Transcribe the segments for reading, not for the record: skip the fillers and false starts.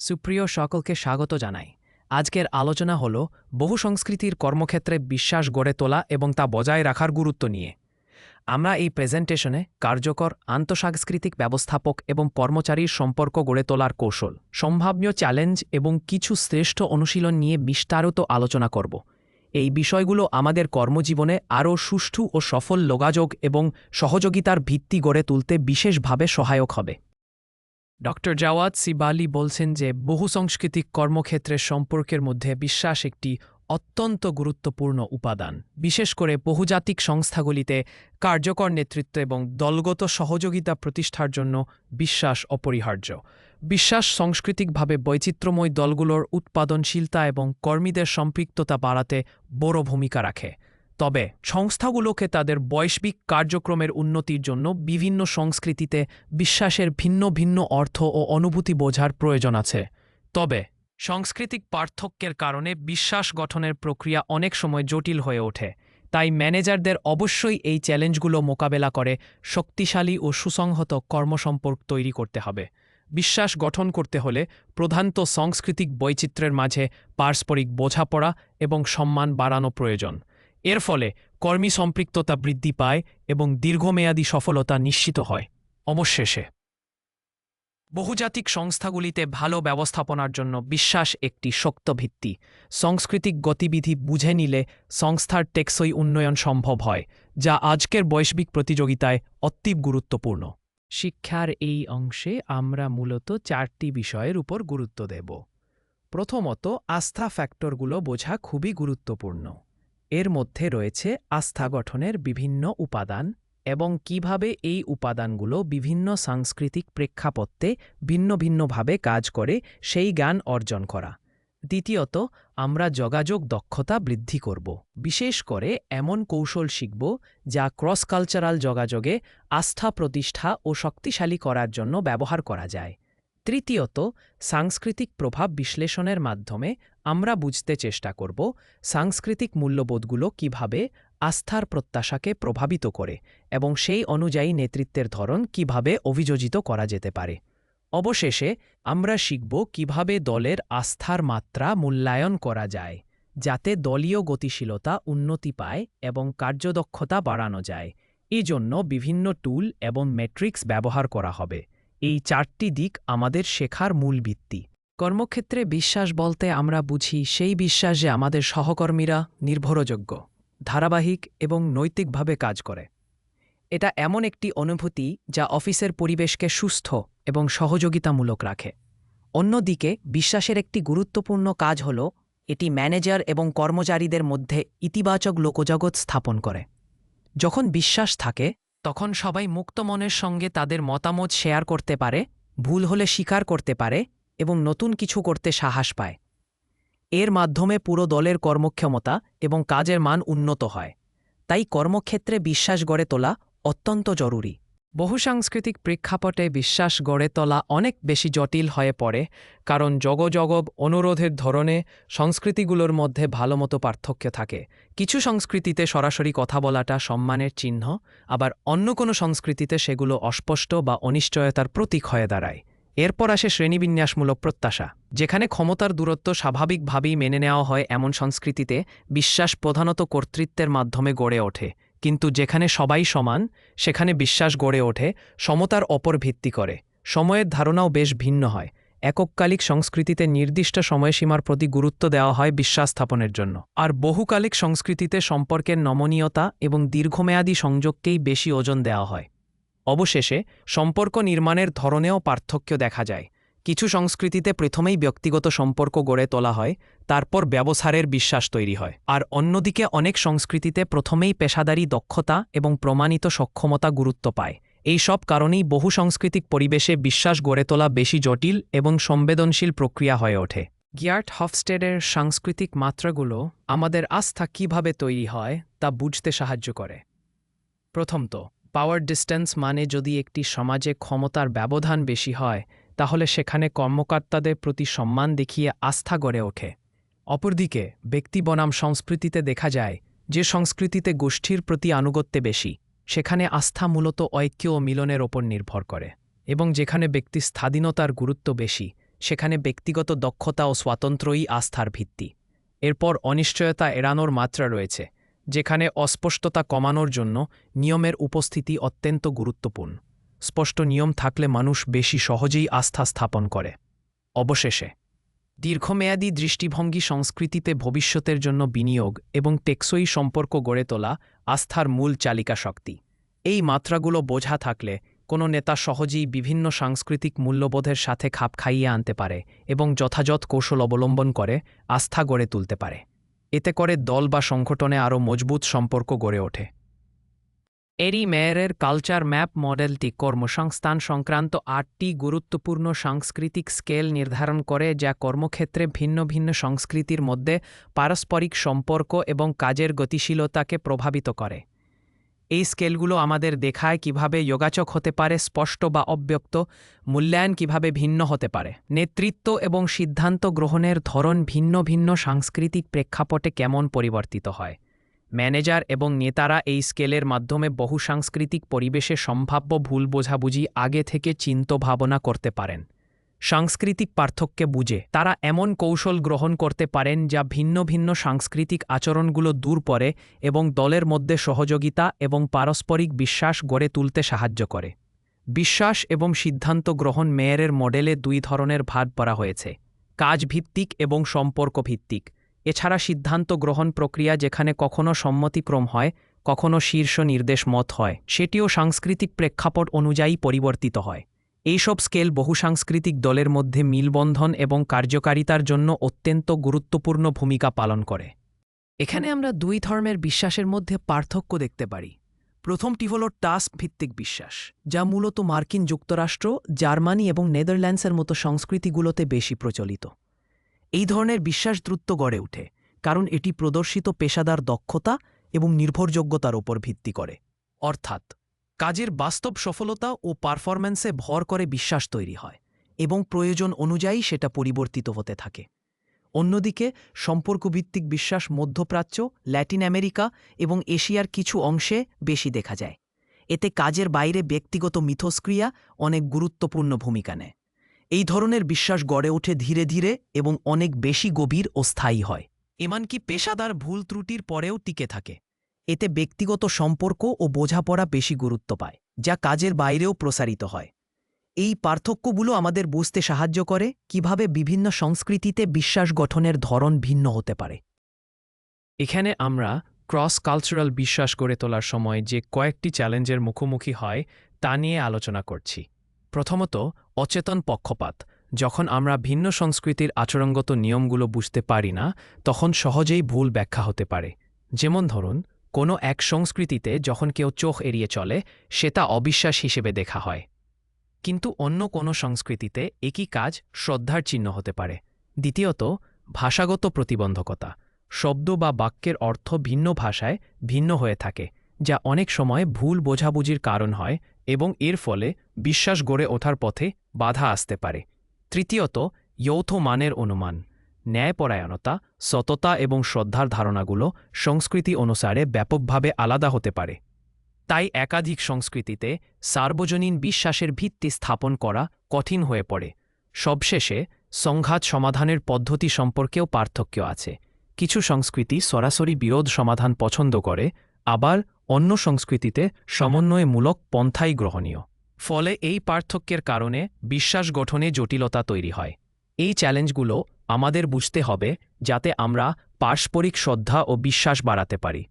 সুপ্রিয় সকলকে স্বাগত জানাই। আজকের আলোচনা হল বহু সংস্কৃতির কর্মক্ষেত্রে বিশ্বাস গড়ে তোলা এবং তা বজায় রাখার গুরুত্ব নিয়ে। আমরা এই প্রেজেন্টেশনে কার্যকর আন্তঃসাংস্কৃতিক ব্যবস্থাপক এবং কর্মচারীর সম্পর্ক গড়ে তোলার কৌশল, সম্ভাব্য চ্যালেঞ্জ এবং কিছু শ্রেষ্ঠ অনুশীলন নিয়ে বিস্তারিত আলোচনা করব। এই বিষয়গুলো আমাদের কর্মজীবনে আরও সুষ্ঠু ও সফল যোগাযোগ এবং সহযোগিতার ভিত্তি গড়ে তুলতে বিশেষভাবে সহায়ক হবে। ডক্টর জাওয়াদ সিবালি বলছেন যে বহুসাংস্কৃতিক কর্মক্ষেত্রের সম্পর্কের মধ্যে বিশ্বাস একটি অত্যন্ত গুরুত্বপূর্ণ উপাদান। বিশেষ করে বহুজাতিক সংস্থাগুলিতে কার্যকর নেতৃত্ব এবং দলগত সহযোগিতা প্রতিষ্ঠার জন্য বিশ্বাস অপরিহার্য। বিশ্বাস সাংস্কৃতিকভাবে বৈচিত্র্যময় দলগুলোর উৎপাদনশীলতা এবং কর্মীদের সম্পৃক্ততা বাড়াতে বড় ভূমিকা রাখে। তবে সংস্থাগুলোকে তাদের বৈশ্বিক কার্যক্রমের উন্নতির জন্য বিভিন্ন সংস্কৃতিতে বিশ্বাসের ভিন্ন ভিন্ন অর্থ ও অনুভূতি বোঝার প্রয়োজন আছে। তবে সাংস্কৃতিক পার্থক্যের কারণে বিশ্বাস গঠনের প্রক্রিয়া অনেক সময় জটিল হয়ে ওঠে। তাই ম্যানেজারদের অবশ্যই এই চ্যালেঞ্জগুলো মোকাবেলা করে শক্তিশালী ও সুসংহত কর্মসম্পর্ক তৈরি করতে হবে। বিশ্বাস গঠন করতে হলে প্রধানত সাংস্কৃতিক বৈচিত্র্যের মাঝে পারস্পরিক বোঝাপড়া এবং সম্মান বাড়ানো প্রয়োজন। এর ফলে কর্মী সম্পৃক্ততা বৃদ্ধি পায় এবং দীর্ঘমেয়াদী সফলতা নিশ্চিত হয়। অবশেষে বহুজাতিক সংস্থাগুলিতে ভালো ব্যবস্থাপনার জন্য বিশ্বাস একটি শক্ত ভিত্তি। সাংস্কৃতিক গতিবিধি বুঝে নিলে সংস্থার টেকসই উন্নয়ন সম্ভব হয়, যা আজকের বৈশ্বিক প্রতিযোগিতায় অতীব গুরুত্বপূর্ণ। শিক্ষার এই অংশে আমরা মূলত 4টি বিষয়ের উপর গুরুত্ব দেব। প্রথমত, আস্থা ফ্যাক্টরগুলো বোঝা খুবই গুরুত্বপূর্ণ। এর মধ্যে রয়েছে আস্থা গঠনের বিভিন্ন উপাদান এবং কিভাবে এই উপাদানগুলো বিভিন্ন সাংস্কৃতিক প্রেক্ষাপটে ভিন্ন ভিন্নভাবে কাজ করে সেই জ্ঞান অর্জন করা। দ্বিতীয়ত, আমরা যোগাযোগ দক্ষতা বৃদ্ধি করব। বিশেষ করে এমন কৌশল শিখব যা ক্রস কালচারাল যোগাযোগে আস্থা প্রতিষ্ঠা ও শক্তিশালী করার জন্য ব্যবহার করা যায়। তৃতীয়ত, সাংস্কৃতিক প্রভাব বিশ্লেষণের মাধ্যমে আমরা বুঝতে চেষ্টা করব সাংস্কৃতিক মূল্যবোধগুলো কিভাবে আস্থার প্রত্যাশাকে প্রভাবিত করে এবং সেই অনুযায়ী নেতৃত্বের ধরন কিভাবে অভিযোজিত করা যেতে পারে। অবশেষে আমরা শিখব কিভাবে দলের আস্থার মাত্রা মূল্যায়ন করা যায়, যাতে দলীয় গতিশীলতা উন্নতি পায় এবং কার্যদক্ষতা বাড়ানো যায়। এই জন্য বিভিন্ন টুল এবং মেট্রিক্স ব্যবহার করা হবে। এই 4টি দিক আমাদের শেখার মূল ভিত্তি। কর্মক্ষেত্রে বিশ্বাস বলতে আমরা বুঝি সেই বিশ্বাস যে আমাদের সহকর্মীরা নির্ভরযোগ্য, ধারাবাহিক এবং নৈতিকভাবে কাজ করে। এটা এমন একটি অনুভূতি যা অফিসের পরিবেশকে সুস্থ এবং সহযোগিতামূলক রাখে। অন্যদিকে বিশ্বাসের একটি গুরুত্বপূর্ণ কাজ হল এটি ম্যানেজার এবং কর্মচারীদের মধ্যে ইতিবাচক লোকজগৎ স্থাপন করে। যখন বিশ্বাস থাকে তখন সবাই মুক্ত মনের সঙ্গে তাদের মতামত শেয়ার করতে পারে, ভুল হলে স্বীকার করতে পারে এবং নতুন কিছু করতে সাহস পায়। এর মাধ্যমে পুরো দলের কর্মক্ষমতা এবং কাজের মান উন্নত হয়। তাই কর্মক্ষেত্রে বিশ্বাস গড়ে তোলা অত্যন্ত জরুরি। বহুসাংস্কৃতিক প্রেক্ষাপটে বিশ্বাস গড়ে তোলা অনেক বেশি জটিল হয়ে পড়ে, কারণ যোগাযোগ অনুরোধের ধরনে সংস্কৃতিগুলোর মধ্যে ভালোমতো পার্থক্য থাকে। কিছু সংস্কৃতিতে সরাসরি কথা বলাটা সম্মানের চিহ্ন, আবার অন্য কোনো সংস্কৃতিতে সেগুলো অস্পষ্ট বা অনিশ্চয়তার প্রতীক হয়ে দাঁড়ায়। এরপর আসে শ্রেণীবিন্যাসমূলক প্রত্যাশা। যেখানে ক্ষমতার দূরত্ব স্বাভাবিকভাবেই মেনে নেওয়া হয়, এমন সংস্কৃতিতে বিশ্বাস প্রধানত কর্তৃত্বের মাধ্যমে গড়ে ওঠে। কিন্তু যেখানে সবাই সমান, সেখানে বিশ্বাস গড়ে ওঠে সমতার ওপর ভিত্তি করে। সময়ের ধারণাও বেশ ভিন্ন হয়। এককালিক সংস্কৃতিতে নির্দিষ্ট সময়সীমার প্রতি গুরুত্ব দেওয়া হয় বিশ্বাস স্থাপনের জন্য, আর বহুকালিক সংস্কৃতিতে সম্পর্কের নমনীয়তা এবং দীর্ঘমেয়াদী সংযোগকেই বেশি ওজন দেওয়া হয়। অবশেষে সম্পর্ক নির্মাণের ধরনেও পার্থক্য দেখা যায়। কিছু সংস্কৃতিতে প্রথমেই ব্যক্তিগত সম্পর্ক গড়ে তোলা হয়, তারপর ব্যবসায়ের বিশ্বাস তৈরি হয়। আর অন্যদিকে অনেক সংস্কৃতিতে প্রথমেই পেশাদারি দক্ষতা এবং প্রমাণিত সক্ষমতা গুরুত্ব পায়। এই সব কারণেই বহু সাংস্কৃতিক পরিবেশে বিশ্বাস গড়ে তোলা বেশি জটিল এবং সংবেদনশীল প্রক্রিয়া হয়ে ওঠে। গিয়ার্ট হফস্টেডের সাংস্কৃতিক মাত্রাগুলো আমাদের আস্থা কিভাবে তৈরি হয় তা বুঝতে সাহায্য করে। প্রথমত, পাওয়ার ডিস্টেন্স মানে যদি একটি সমাজে ক্ষমতার ব্যবধান বেশি হয়, তাহলে সেখানে কর্মকর্তাদের প্রতি সম্মান দেখিয়ে আস্থা গড়ে ওঠে। অপরদিকে ব্যক্তি বনাম সংস্কৃতিতে দেখা যায় যে সংস্কৃতিতে গোষ্ঠীর প্রতি আনুগত্যে বেশি, সেখানে আস্থা মূলত ঐক্য ও মিলনের ওপর নির্ভর করে, এবং যেখানে ব্যক্তির স্বাধীনতার গুরুত্ব বেশি, সেখানে ব্যক্তিগত দক্ষতা ও স্বাতন্ত্র্যই আস্থার ভিত্তি। এরপর অনিশ্চয়তা এড়ানোর মাত্রা রয়েছে, যেখানে অস্পষ্টতা কমানোর জন্য নিয়মের উপস্থিতি অত্যন্ত গুরুত্বপূর্ণ। স্পষ্ট নিয়ম থাকলে মানুষ বেশি সহজেই আস্থা স্থাপন করে। অবশেষে, দীর্ঘমেয়াদী দৃষ্টিভঙ্গি সংস্কৃতিতে ভবিষ্যতের জন্য বিনিয়োগ এবং টেকসই সম্পর্ক গড়ে তোলা আস্থার মূল চালিকা শক্তি। এই মাত্রাগুলো বোঝা থাকলে কোনো নেতা সহজেই বিভিন্ন সাংস্কৃতিক মূল্যবোধের সাথে খাপ খাইয়ে আনতে পারে এবং যথাযথ কৌশল অবলম্বন করে আস্থা গড়ে তুলতে পারে। এতে করে দল বা সংগঠনে আরও মজবুত সম্পর্ক গড়ে ওঠে। এরি মেয়ারের কালচার ম্যাপ মডেলটি কর্মসংস্থান সংক্রান্ত ৮টি গুরুত্বপূর্ণ সাংস্কৃতিক স্কেল নির্ধারণ করে, যা কর্মক্ষেত্রে ভিন্ন ভিন্ন সংস্কৃতির মধ্যে পারস্পরিক সম্পর্ক এবং কাজের গতিশীলতাকে প্রভাবিত করে। এই স্কেলগুলো আমাদের দেখায় কিভাবে যোগাযোগ হতে পারে স্পষ্ট বা অব্যক্ত, মূল্যায়ন কিভাবে ভিন্ন হতে পারে, নেতৃত্ব এবং সিদ্ধান্ত গ্রহণের ধরন ভিন্ন ভিন্ন সাংস্কৃতিক প্রেক্ষাপটে কেমন পরিবর্তিত হয়। ম্যানেজার এবং নেতারা এই স্কেলের মাধ্যমে বহুসাংস্কৃতিক পরিবেশে সম্ভাব্য ভুল বোঝাবুঝি আগে থেকে চিন্তাভাবনা করতে পারেন। সাংস্কৃতিক পার্থক্য বুঝে তারা এমন কৌশল গ্রহণ করতে পারেন যা ভিন্ন ভিন্ন সাংস্কৃতিক আচরণগুলো দূর করে এবং দলের মধ্যে সহযোগিতা এবং পারস্পরিক বিশ্বাস গড়ে তুলতে সাহায্য করে। বিশ্বাস এবং সিদ্ধান্ত গ্রহণ মেয়ারের মডেলে ২ ধরনের ভাগ করা হয়েছে: কাজভিত্তিক এবং সম্পর্কভিত্তিক। এছাড়া সিদ্ধান্ত গ্রহণ প্রক্রিয়া, যেখানে কখনো সম্মতিক্রম হয়, কখনো শীর্ষ নির্দেশ মত হয়, সেটিও সাংস্কৃতিক প্রেক্ষাপট অনুযায়ী পরিবর্তিত হয়। এইসব স্কেল বহুসাংস্কৃতিক দলের মধ্যে মিলবন্ধন এবং কার্যকারিতার জন্য অত্যন্ত গুরুত্বপূর্ণ ভূমিকা পালন করে। এখানে আমরা ২ ধর্মের বিশ্বাসের মধ্যে পার্থক্য দেখতে পারি। প্রথমটি হল টাস্ক ভিত্তিক বিশ্বাস, যা মূলত মার্কিন যুক্তরাষ্ট্র, জার্মানি এবং নেদারল্যান্ডসের মতো সংস্কৃতিগুলোতে বেশি প্রচলিত। এই ধরনের বিশ্বাস দ্রুত গড়ে ওঠে, কারণ এটি প্রদর্শিত পেশাদার দক্ষতা এবং নির্ভরযোগ্যতার উপর ভিত্তি করে। অর্থাৎ, কাজের বাস্তব সফলতা ও পারফরম্যান্সে ভর করে বিশ্বাস তৈরি হয় এবং প্রয়োজন অনুযায়ী সেটা পরিবর্তিত হতে থাকে। অন্যদিকে সম্পর্কভিত্তিক বিশ্বাস মধ্যপ্রাচ্য, ল্যাটিন আমেরিকা এবং এশিয়ার কিছু অংশে বেশি দেখা যায়। এতে কাজের বাইরে ব্যক্তিগত মিথস্ক্রিয়া অনেক গুরুত্বপূর্ণ ভূমিকা নেয়। এই ধরনের বিশ্বাস গড়ে ওঠে ধীরে ধীরে এবং অনেক বেশি গভীর ও স্থায়ী হয়, এমনকি পেশাদার ভুল ত্রুটির পরেও টিকে থাকে। এতে ব্যক্তিগত সম্পর্ক ও বোঝাপড়া বেশি গুরুত্ব পায়, যা কাজের বাইরেও প্রসারিত হয়। এই পার্থক্যগুলো আমাদের বুঝতে সাহায্য করে কিভাবে বিভিন্ন সংস্কৃতিতে বিশ্বাস গঠনের ধরন ভিন্ন হতে পারে। এখানে আমরা ক্রস কালচারাল বিশ্বাস গড়ে তোলার সময় যে কয়েকটি চ্যালেঞ্জের মুখোমুখি হয় তা নিয়ে আলোচনা করছি। প্রথমত, অচেতন পক্ষপাত। যখন আমরা ভিন্ন সংস্কৃতির আচরণগত নিয়মগুলো বুঝতে পারি না, তখন সহজেই ভুল ব্যাখ্যা হতে পারে। যেমন ধরুন, কোনো এক সংস্কৃতিতে যখন কেউ চোখ এড়িয়ে চলে, সেটা অবিশ্বাস হিসেবে দেখা হয়, কিন্তু অন্য কোনো সংস্কৃতিতে একই কাজ শ্রদ্ধার চিহ্ন হতে পারে। দ্বিতীয়ত, ভাষাগত প্রতিবন্ধকতা। শব্দ বা বাক্যের অর্থ ভিন্ন ভাষায় ভিন্ন হয়ে থাকে, যা অনেক সময় ভুল বোঝাবুঝির কারণ হয় এবং এর ফলে বিশ্বাস গড়ে ওঠার পথে বাধা আসতে পারে। তৃতীয়ত, যৌথ মানের অনুমান। ন্যায়পরায়ণতা, সততা এবং শ্রদ্ধার ধারণাগুলো সংস্কৃতি অনুসারে ব্যাপকভাবে আলাদা হতে পারে। তাই একাধিক সংস্কৃতিতে সার্বজনীন বিশ্বাসের ভিত্তি স্থাপন করা কঠিন হয়ে পড়ে। সবশেষে, সংঘাত সমাধানের পদ্ধতি সম্পর্কেও পার্থক্য আছে। কিছু সংস্কৃতি সরাসরি বিরোধ সমাধান পছন্দ করে, আবার অন্য সংস্কৃতিতে সমন্বয়মূলক পন্থাই গ্রহণীয়। ফলে এই পার্থক্যের কারণে বিশ্বাস গঠনে জটিলতা তৈরি হয়। এই চ্যালেঞ্জগুলো আমাদের বুঝতে হবে, যাতে আমরা পারস্পরিক শ্রদ্ধা ও বিশ্বাস বাড়াতে পারি।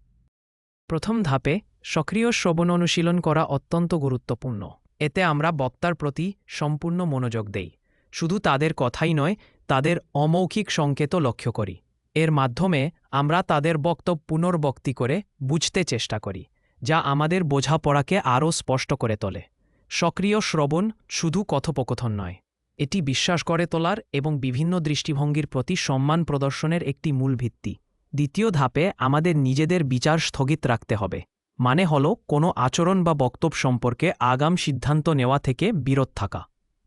প্রথম ধাপে সক্রিয় শ্রবণ অনুশীলন করা অত্যন্ত গুরুত্বপূর্ণ। এতে আমরা বক্তার প্রতি সম্পূর্ণ মনোযোগ দেই। শুধু তাদের কথাই নয়, তাদের অমৌখিক সংকেতও লক্ষ্য করি। এর মাধ্যমে আমরা তাদের বক্তব্য পুনর্বক্তি করে বুঝতে চেষ্টা করি, যা আমাদের বোঝাপড়াকে আরও স্পষ্ট করে তোলে। সক্রিয় শ্রবণ শুধু কথোপকথন নয়, এটি বিশ্বাস গড়ে তোলার এবং বিভিন্ন দৃষ্টিভঙ্গির প্রতি সম্মান প্রদর্শনের একটি মূল ভিত্তি। দ্বিতীয় ধাপে আমাদের নিজেদের বিচার স্থগিত রাখতে হবে। মানে হল, কোনো আচরণ বা বক্তব্য সম্পর্কে আগাম সিদ্ধান্ত নেওয়া থেকে বিরত থাকা।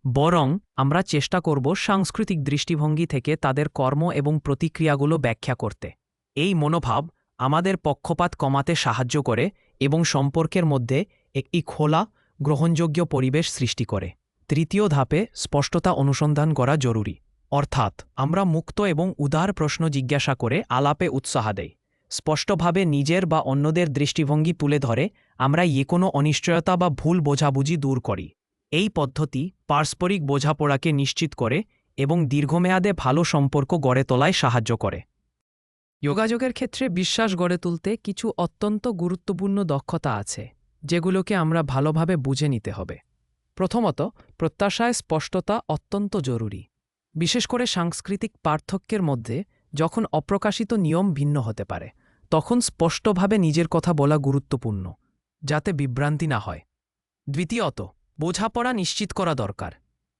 বরং আমরা চেষ্টা করব সাংস্কৃতিক দৃষ্টিভঙ্গি থেকে তাদের কর্ম এবং প্রতিক্রিয়াগুলো ব্যাখ্যা করতে। এই মনোভাব আমাদের পক্ষপাত কমাতে সাহায্য করে এবং সম্পর্কের মধ্যে একটি খোলা, গ্রহণযোগ্য পরিবেশ সৃষ্টি করে। তৃতীয় ধাপে স্পষ্টতা অনুসন্ধান করা জরুরি, অর্থাৎ আমরা মুক্ত এবং উদার প্রশ্ন জিজ্ঞাসা করে আলাপে উৎসাহ দেই। স্পষ্টভাবে নিজের বা অন্যদের দৃষ্টিভঙ্গি তুলে ধরে আমরা কোনো অনিশ্চয়তা বা ভুল বোঝাবুঝি দূর করি। এই পদ্ধতি পারস্পরিক বোঝাপড়াকে নিশ্চিত করে এবং দীর্ঘমেয়াদে ভালো সম্পর্ক গড়ে তোলায় সাহায্য করে। যোগাযোগের ক্ষেত্রে বিশ্বাস গড়ে তুলতে কিছু অত্যন্ত গুরুত্বপূর্ণ দক্ষতা আছে, যেগুলোকে আমরা ভালোভাবে বুঝে নিতে হবে। প্রথমত, প্রত্যাশায় স্পষ্টতা অত্যন্ত জরুরি। বিশেষ করে সাংস্কৃতিক পার্থক্যের মধ্যে যখন অপ্রকাশিত নিয়ম ভিন্ন হতে পারে, তখন স্পষ্টভাবে নিজের কথা বলা গুরুত্বপূর্ণ, যাতে বিভ্রান্তি না হয়। দ্বিতীয়ত, বোঝাপড়া নিশ্চিত করা দরকার।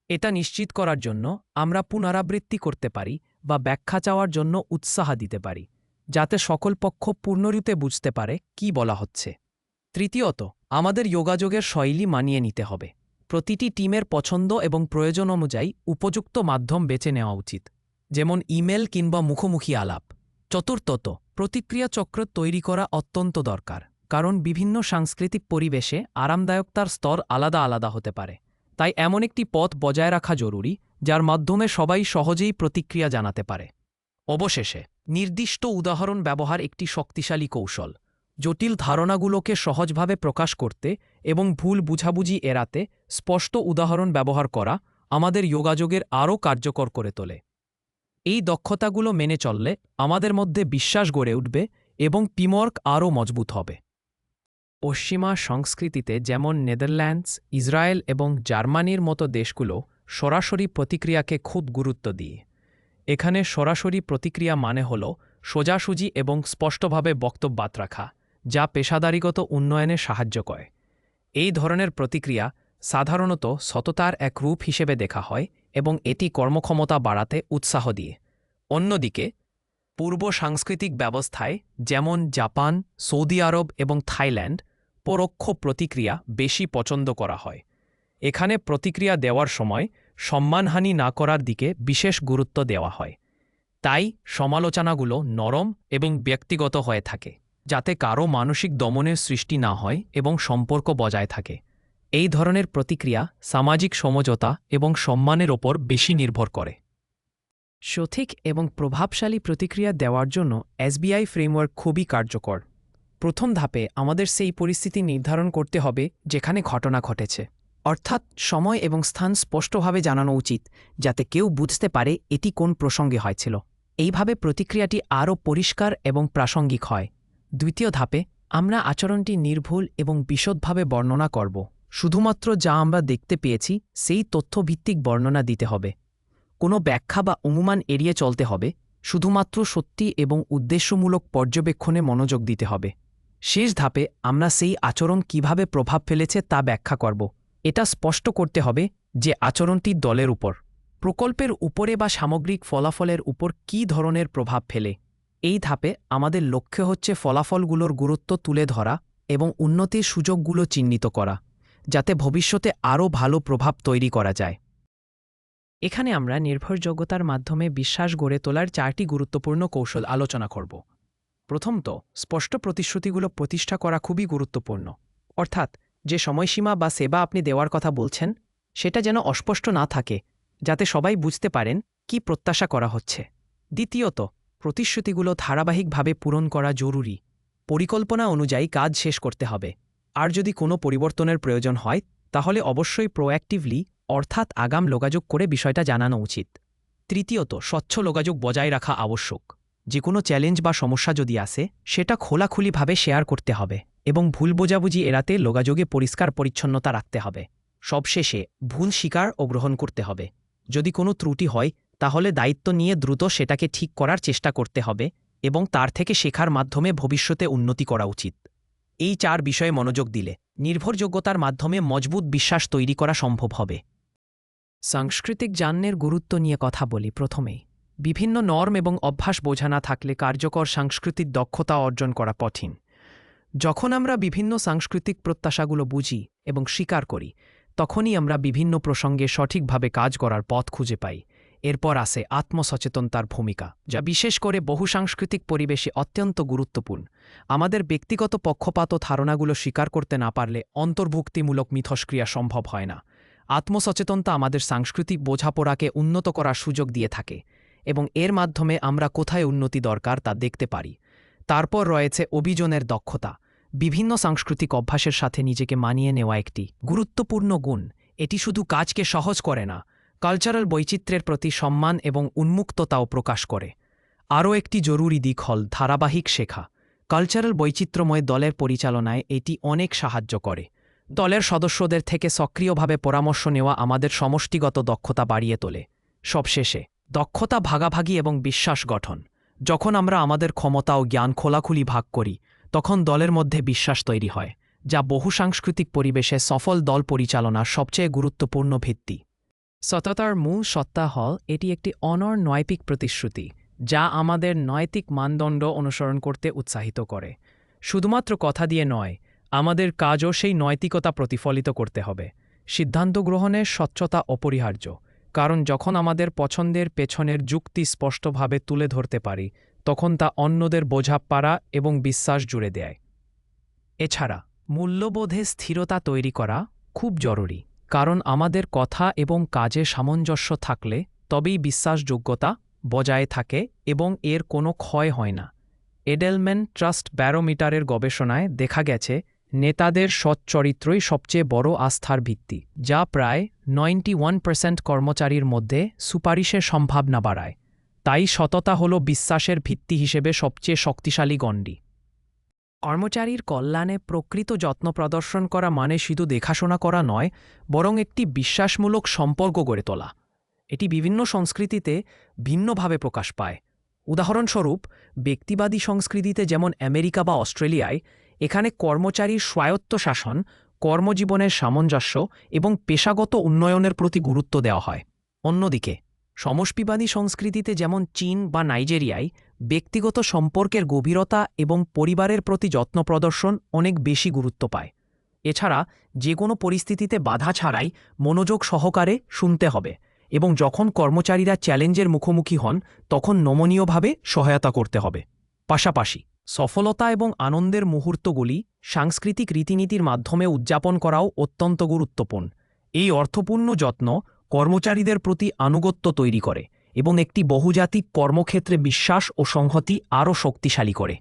এটা নিশ্চিত করার জন্য আমরা পুনরাবৃত্তি করতে পারি বা ব্যাখ্যা চাওয়ার জন্য উৎসাহ দিতে পারি, যাতে সকল পক্ষ পূর্ণরূপে বুঝতে পারে কি বলা হচ্ছে। তৃতীয়ত, আমাদের যোগাযোগের শৈলী মানিয়ে নিতে হবে। প্রতিটি টিমের পছন্দ এবং প্রয়োজন অনুযায়ী উপযুক্ত মাধ্যম বেছে নেওয়া উচিত, যেমন ইমেল কিংবা মুখোমুখি আলাপ। চতুর্থত, প্রতিক্রিয়া চক্র তৈরি করা অত্যন্ত দরকার, কারণ বিভিন্ন সাংস্কৃতিক পরিবেশে আরামদায়কতার স্তর আলাদা আলাদা হতে পারে। তাই এমন একটি পথ বজায় রাখা জরুরি, যার মাধ্যমে সবাই সহজেই প্রতিক্রিয়া জানাতে পারে। অবশেষে, নির্দিষ্ট উদাহরণ ব্যবহার একটি শক্তিশালী কৌশল। জটিল ধারণাগুলোকে সহজভাবে প্রকাশ করতে এবং ভুল বুঝাবুঝি এড়াতে স্পষ্ট উদাহরণ ব্যবহার করা আমাদের যোগাযোগের আরও কার্যকর করে তোলে। এই দক্ষতাগুলো মেনে চললে আমাদের মধ্যে বিশ্বাস গড়ে উঠবে এবং টিমওয়ার্ক আরও মজবুত হবে। পশ্চিমা সংস্কৃতিতে যেমন নেদারল্যান্ডস, ইসরায়েল এবং জার্মানির মতো দেশগুলো সরাসরি প্রতিক্রিয়াকে খুব গুরুত্ব দিয়ে। এখানে সরাসরি প্রতিক্রিয়া মানে হল সোজাসুজি এবং স্পষ্টভাবে বক্তব্য রাখা, যা পেশাদারিগত উন্নয়নে সাহায্য করে। এই ধরনের প্রতিক্রিয়া সাধারণত সততার এক রূপ হিসেবে দেখা হয় এবং এটি কর্মক্ষমতা বাড়াতে উৎসাহ দিয়ে। অন্যদিকে, পূর্ব সাংস্কৃতিক ব্যবস্থায় যেমন জাপান, সৌদি আরব এবং থাইল্যান্ড পরোক্ষ প্রতিক্রিয়া বেশি পছন্দ করা হয়। এখানে প্রতিক্রিয়া দেওয়ার সময় সম্মানহানি না করার দিকে বিশেষ গুরুত্ব দেওয়া হয়। তাই সমালোচনাগুলো নরম এবং ব্যক্তিগত হয়ে থাকে, যাতে কারও মানসিক দমনের সৃষ্টি না হয় এবং সম্পর্ক বজায় থাকে। এই ধরনের প্রতিক্রিয়া সামাজিক সমঝোতা এবং সম্মানের ওপর বেশি নির্ভর করে। সঠিক এবং প্রভাবশালী প্রতিক্রিয়া দেওয়ার জন্য এসবিআই ফ্রেমওয়ার্ক খুবই কার্যকর। প্রথম ধাপে আমাদের সেই পরিস্থিতি নির্ধারণ করতে হবে যেখানে ঘটনা ঘটেছে, অর্থাৎ সময় এবং স্থান স্পষ্টভাবে জানানো উচিত, যাতে কেউ বুঝতে পারে এটি কোন প্রসঙ্গে হয়েছিল। এইভাবে প্রতিক্রিয়াটি আরও পরিষ্কার এবং প্রাসঙ্গিক হয়। দ্বিতীয় ধাপে আমরা আচরণটি নির্ভুল এবং বিশদভাবে বর্ণনা করব। শুধুমাত্র যা আমরা দেখতে পেয়েছি সেই তথ্যভিত্তিক বর্ণনা দিতে হবে। কোনো ব্যাখ্যা বা অনুমান এড়িয়ে চলতে হবে। শুধুমাত্র সত্যি এবং উদ্দেশ্যমূলক পর্যবেক্ষণে মনোযোগ দিতে হবে। শেষ ধাপে আমরা সেই আচরণ কিভাবে প্রভাব ফেলেছে তা ব্যাখ্যা করব। এটা স্পষ্ট করতে হবে যে আচরণটি দলের উপর, প্রকল্পের উপরে বা সামগ্রিক ফলাফলের উপর কী ধরনের প্রভাব ফেলে। এই ধাপে আমাদের লক্ষ্য হচ্ছে ফলাফলগুলোর গুরুত্ব তুলে ধরা এবং উন্নতির সুযোগগুলো চিহ্নিত করা, যাতে ভবিষ্যতে আরও ভালো প্রভাব তৈরি করা যায়। এখানে আমরা নির্ভরযোগ্যতার মাধ্যমে বিশ্বাস গড়ে তোলার 4টি গুরুত্বপূর্ণ কৌশল আলোচনা করব। প্রথমত, স্পষ্ট প্রতিশ্রুতিগুলো প্রতিষ্ঠা করা খুবই গুরুত্বপূর্ণ, অর্থাৎ যে সময়সীমা বা সেবা আপনি দেওয়ার কথা বলছেন সেটা যেন অস্পষ্ট না থাকে, যাতে সবাই বুঝতে পারেন কি প্রত্যাশা করা হচ্ছে। দ্বিতীয়ত, প্রতিশ্রুতিগুলো ধারাবাহিকভাবে পূরণ করা জরুরি। পরিকল্পনা অনুযায়ী কাজ শেষ করতে হবে। আর যদি কোনো পরিবর্তনের প্রয়োজন হয় তাহলে অবশ্যই প্রোঅ্যাক্টিভলি, অর্থাৎ আগাম যোগাযোগ করে বিষয়টা জানানো উচিত। তৃতীয়ত, স্বচ্ছ যোগাযোগ বজায় রাখা আবশ্যক। যে কোনো চ্যালেঞ্জ বা সমস্যা যদি আসে সেটা খোলাখুলিভাবে শেয়ার করতে হবে এবং ভুল বোঝাবুঝি এড়াতে যোগাযোগে পরিষ্কার পরিচ্ছন্নতা রাখতে হবে। সবশেষে, ভুল স্বীকার ও গ্রহণ করতে হবে। যদি কোনো ত্রুটি হয় তাহলে দায়িত্ব নিয়ে দ্রুত সেটাকে ঠিক করার চেষ্টা করতে হবে এবং তার থেকে শেখার মাধ্যমে ভবিষ্যতে উন্নতি করা উচিত। এই 4 বিষয়ে মনোযোগ দিলে নির্ভরযোগ্যতার মাধ্যমে মজবুত বিশ্বাস তৈরি করা সম্ভব হবে। সাংস্কৃতিক জ্ঞানের গুরুত্ব নিয়ে কথা বলি। প্রথমেই, বিভিন্ন নর্ম এবং অভ্যাস বোঝা না থাকলে কার্যকর সাংস্কৃতিক দক্ষতা অর্জন করা কঠিন। যখন আমরা বিভিন্ন সাংস্কৃতিক প্রত্যাশাগুলো বুঝি এবং স্বীকার করি, তখনই আমরা বিভিন্ন প্রসঙ্গে সঠিকভাবে কাজ করার পথ খুঁজে পাই। এরপর আসে আত্মসচেতনতার ভূমিকা, যা বিশেষ করে বহুসাংস্কৃতিক পরিবেশে অত্যন্ত গুরুত্বপূর্ণ। আমাদের ব্যক্তিগত পক্ষপাত ও ধারণাগুলো স্বীকার করতে না পারলে অন্তর্ভুক্তিমূলক মিথস্ক্রিয়া সম্ভব হয় না। আত্মসচেতনতা আমাদের সাংস্কৃতিক বোঝাপড়াকে উন্নত করার সুযোগ দিয়ে থাকে এবং এর মাধ্যমে আমরা কোথায় উন্নতি দরকার তা দেখতে পারি। তারপর রয়েছে অভিযোজনের দক্ষতা, বিভিন্ন সাংস্কৃতিক অভ্যাসের সাথে নিজেকে মানিয়ে নেওয়া একটি গুরুত্বপূর্ণ গুণ। এটি শুধু কাজকে সহজ করে না, কালচারাল বৈচিত্র্যের প্রতি সম্মান এবং উন্মুক্ততাও প্রকাশ করে। আরও একটি জরুরি দিক হল ধারাবাহিক শেখা। কালচারাল বৈচিত্র্যময় দলের পরিচালনায় এটি অনেক সাহায্য করে। দলের সদস্যদের থেকে সক্রিয়ভাবে পরামর্শ নেওয়া আমাদের সমষ্টিগত দক্ষতা বাড়িয়ে তোলে। সবশেষে, দক্ষতা ভাগাভাগি এবং বিশ্বাস গঠন। যখন আমরা আমাদের ক্ষমতা ও জ্ঞান খোলাখুলি ভাগ করি, তখন দলের মধ্যে বিশ্বাস তৈরি হয়, যা বহুসাংস্কৃতিক পরিবেশে সফল দল পরিচালনার সবচেয়ে গুরুত্বপূর্ণ ভিত্তি। সততার মূল সত্তা হল এটি একটি নৈতিক প্রতিশ্রুতি, যা আমাদের নৈতিক মানদণ্ড অনুসরণ করতে উৎসাহিত করে। শুধুমাত্র কথা দিয়ে নয়, আমাদের কাজও সেই নৈতিকতা প্রতিফলিত করতে হবে। সিদ্ধান্ত গ্রহণে স্বচ্ছতা অপরিহার্য, কারণ যখন আমাদের পছন্দের পেছনের যুক্তি স্পষ্টভাবে তুলে ধরতে পারি, তখন তা অন্যদের বোঝা পারা এবং বিশ্বাস জুড়ে দেয়। এছাড়া মূল্যবোধে স্থিরতা তৈরি করা খুব জরুরি, কারণ আমাদের কথা এবং কাজে সামঞ্জস্য থাকলে তবেই বিশ্বাসযোগ্যতা বজায় থাকে এবং এর কোনো ক্ষয় হয় না। এডেলম্যান ট্রাস্ট ব্যারোমিটারের গবেষণায় দেখা গেছে, নেতাদের সৎ চরিত্রই সবচেয়ে বড় আস্থার ভিত্তি, যা প্রায় 91% কর্মচারীর মধ্যে সুপারিশের সম্ভাবনা বাড়ায়। তাই সততা হল বিশ্বাসের ভিত্তি হিসেবে সবচেয়ে শক্তিশালী গণ্ডি। কর্মচারীর কল্যাণে প্রকৃত যত্ন প্রদর্শন করা মানে শুধু দেখাশোনা করা নয়, বরং একটি বিশ্বাসমূলক সম্পর্ক গড়ে তোলা। এটি বিভিন্ন সংস্কৃতিতে ভিন্নভাবে প্রকাশ পায়। উদাহরণস্বরূপ, ব্যক্তিবাদী সংস্কৃতিতে যেমন আমেরিকা বা অস্ট্রেলিয়ায়, এখানে কর্মচারীর স্বায়ত্তশাসন, কর্মজীবনের সামঞ্জস্য এবং পেশাগত উন্নয়নের প্রতি গুরুত্ব দেওয়া হয়। অন্যদিকে সমষ্টিবাদী সংস্কৃতিতে যেমন চীন বা নাইজেরিয়ায়, ব্যক্তিগত সম্পর্কের গভীরতা এবং পরিবারের প্রতি যত্ন প্রদর্শন অনেক বেশি গুরুত্ব পায়। এছাড়া যে কোনো পরিস্থিতিতে বাধা ছাড়াই মনোযোগ সহকারে শুনতে হবে এবং যখন কর্মচারীরা চ্যালেঞ্জের মুখোমুখি হন, তখন নমনীয়ভাবে সহায়তা করতে হবে। পাশাপাশি সফলতা এবং আনন্দের মুহূর্তগুলি সাংস্কৃতিক রীতিনীতির মাধ্যমে উদযাপন করাও অত্যন্ত গুরুত্বপূর্ণ। এই অর্থপূর্ণ যত্ন কর্মচারীদের প্রতি আনুগত্য তৈরি করে এবং একটি বহুজাতিক কর্মক্ষেত্রে বিশ্বাস ও সংহতি আরও শক্তিশালী করে।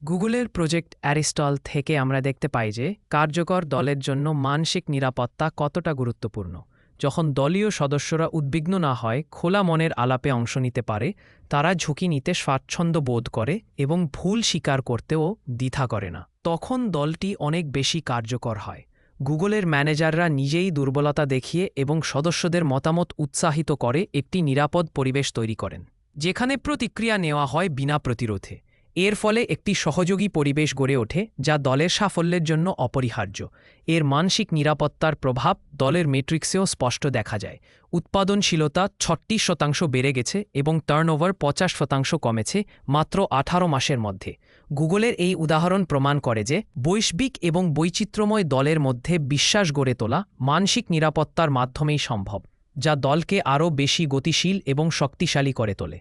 গুগলের প্রজেক্ট অ্যারিস্টল থেকে আমরা দেখতে পাই যে কার্যকর দলের জন্য মানসিক নিরাপত্তা কতটা গুরুত্বপূর্ণ। যখন দলীয় সদস্যরা উদ্বিগ্ন না হয়, খোলা মনের আলাপে অংশ নিতে পারে, তারা ঝুঁকি নিতে স্বাচ্ছন্দ্য বোধ করে এবং ভুল স্বীকার করতেও দ্বিধা করে না, তখন দলটি অনেক বেশি কার্যকর হয়। গুগলের ম্যানেজাররা নিজেই দুর্বলতা দেখিয়ে এবং সদস্যদের মতামত উৎসাহিত করে একটি নিরাপদ পরিবেশ তৈরি করেন, যেখানে প্রতিক্রিয়া নেওয়া হয় বিনা প্রতিরোধে। এর ফলে একটি সহযোগী পরিবেশ গড়ে ওঠে, যা দলের সাফল্যের জন্য অপরিহার্য। এর মানসিক নিরাপত্তার প্রভাব দলের মেট্রিক্সেও স্পষ্ট দেখা যায়। উৎপাদনশীলতা 36% বেড়ে গেছে এবং টার্নওভার 50% কমেছে মাত্র 18 মাসের মধ্যে। গুগলের এই উদাহরণ প্রমাণ করে যে বৈশ্বিক এবং বৈচিত্র্যময় দলের মধ্যে বিশ্বাস গড়ে তোলা মানসিক নিরাপত্তার মাধ্যমেই সম্ভব, যা দলকে আরও বেশি গতিশীল এবং শক্তিশালী করে তোলে।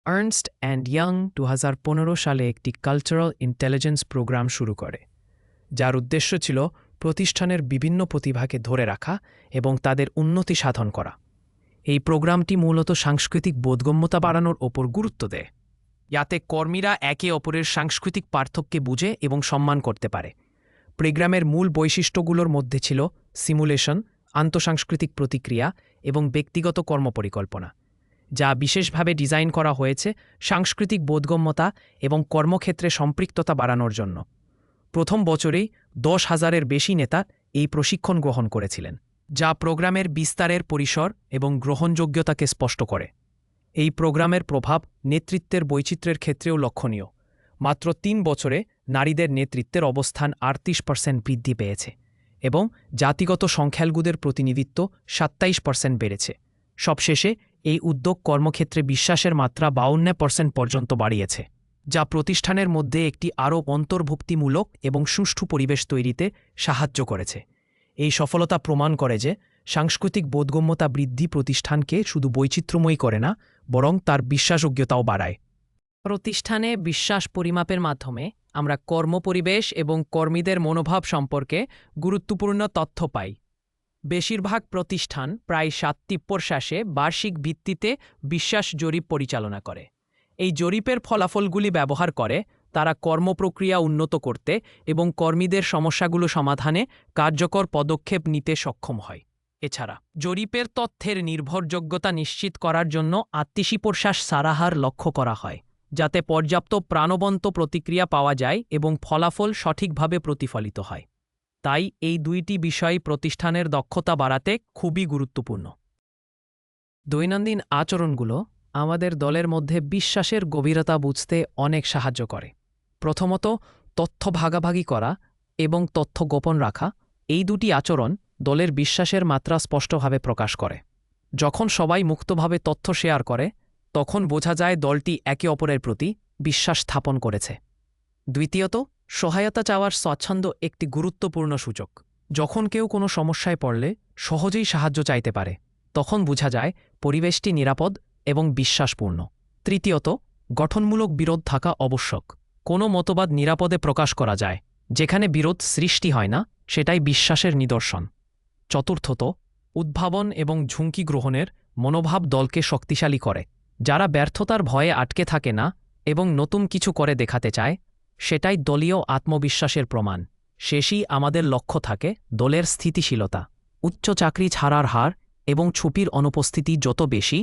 আর্নস্ট অ্যান্ড ইয়াং 2015 সালে একটি কালচারাল ইন্টেলিজেন্স প্রোগ্রাম শুরু করে, যার উদ্দেশ্য ছিল প্রতিষ্ঠানের বিভিন্ন প্রতিভাকে ধরে রাখা এবং তাদের উন্নতি সাধন করা। এই প্রোগ্রামটি মূলত সাংস্কৃতিক বোধগম্যতা বাড়ানোর ওপর গুরুত্ব দেয়, যাতে কর্মীরা একে অপরের সাংস্কৃতিক পার্থক্যকে বুঝে এবং সম্মান করতে পারে। প্রোগ্রামের মূল বৈশিষ্ট্যগুলোর মধ্যে ছিল সিমুলেশন, আন্তঃসাংস্কৃতিক প্রতিক্রিয়া এবং ব্যক্তিগত কর্মপরিকল্পনা, যা বিশেষভাবে ডিজাইন করা হয়েছে সাংস্কৃতিক বোধগম্যতা এবং কর্মক্ষেত্রে সম্পৃক্ততা বাড়ানোর জন্য। প্রথম বছরেই 10,000-এর বেশি নেতা এই প্রশিক্ষণ গ্রহণ করেছিলেন, যা প্রোগ্রামের বিস্তারের পরিসর এবং গ্রহণযোগ্যতাকে স্পষ্ট করে। এই প্রোগ্রামের প্রভাব নেতৃত্বের বৈচিত্র্যের ক্ষেত্রেও লক্ষণীয়। মাত্র 3 বছরে নারীদের নেতৃত্বের অবস্থান 38% বৃদ্ধি পেয়েছে এবং জাতিগত সংখ্যালঘুদের প্রতিনিধিত্ব 27% বেড়েছে। সবশেষে এই উদ্যোগ কর্মক্ষেত্রে বিশ্বাসের মাত্রা 52% পর্যন্ত বাড়িয়েছে, যা প্রতিষ্ঠানের মধ্যে একটি আরও অন্তর্ভুক্তিমূলক এবং সুষ্ঠু পরিবেশ তৈরিতে সাহায্য করেছে। এই সফলতা প্রমাণ করে যে সাংস্কৃতিক বোধগম্যতা বৃদ্ধি প্রতিষ্ঠানকে শুধু বৈচিত্র্যময়ী করে না, বরং তার বিশ্বাসযোগ্যতাও বাড়ায়। প্রতিষ্ঠানে বিশ্বাস পরিমাপের মাধ্যমে আমরা কর্মপরিবেশ এবং কর্মীদের মনোভাব সম্পর্কে গুরুত্বপূর্ণ তথ্য পাই। বেশিরভাগ প্রতিষ্ঠান প্রায় 7টি শেষে বার্ষিক ভিত্তিতে বিশ্বাস জরিপ পরিচালনা করে। এই জরিপের ফলাফলগুলি ব্যবহার করে তারা কর্মপ্রক্রিয়া উন্নত করতে এবং কর্মীদের সমস্যাগুলো সমাধানে কার্যকর পদক্ষেপ নিতে সক্ষম হয়। এছাড়া জরিপের তথ্যের নির্ভরযোগ্যতা নিশ্চিত করার জন্য আত্মবিশ্বাস সারাহার লক্ষ্য করা হয়, যাতে পর্যাপ্ত প্রাণবন্ত প্রতিক্রিয়া পাওয়া যায় এবং ফলাফল সঠিকভাবে প্রতিফলিত হয়। তাই এই দুইটি বিষয় প্রতিষ্ঠানের দক্ষতা বাড়াতে খুবই গুরুত্বপূর্ণ। দৈনন্দিন আচরণগুলো আমাদের দলের মধ্যে বিশ্বাসের গভীরতা বুঝতে অনেক সাহায্য করে। প্রথমত, তথ্য ভাগাভাগি করা এবং তথ্য গোপন রাখা, এই দুটি আচরণ দলের বিশ্বাসের মাত্রা স্পষ্টভাবে প্রকাশ করে। যখন সবাই মুক্তভাবে তথ্য শেয়ার করে, তখন বোঝা যায় দলটি একে অপরের প্রতি বিশ্বাস স্থাপন করেছে। দ্বিতীয়ত, সহায়তা চাওয়ার স্বাচ্ছন্দ্য একটি গুরুত্বপূর্ণ সূচক। যখন কেউ কোনো সমস্যায় পড়লে সহজেই সাহায্য চাইতে পারে, তখন বোঝা যায় পরিবেশটি নিরাপদ এবং বিশ্বাসপূর্ণ। তৃতীয়ত, গঠনমূলক বিরোধ থাকা আবশ্যক। কোনো মতবাদ নিরাপদে প্রকাশ করা যায়, যেখানে বিরোধ সৃষ্টি হয় না, সেটাই বিশ্বাসের নিদর্শন। চতুর্থত, উদ্ভাবন এবং ঝুঁকি গ্রহণের মনোভাব দলকে শক্তিশালী করে। যারা ব্যর্থতার ভয়ে আটকে থাকে না এবং নতুন কিছু করে দেখাতে চায়, সেটাই দলীয় আত্মবিশ্বাসের প্রমাণ। শেষই আমাদের লক্ষ্য থাকে দলের স্থিতিশীলতা। উচ্চ চাকরি ছাড়ার হার এবং ছুপির অনুপস্থিতি যত বেশি,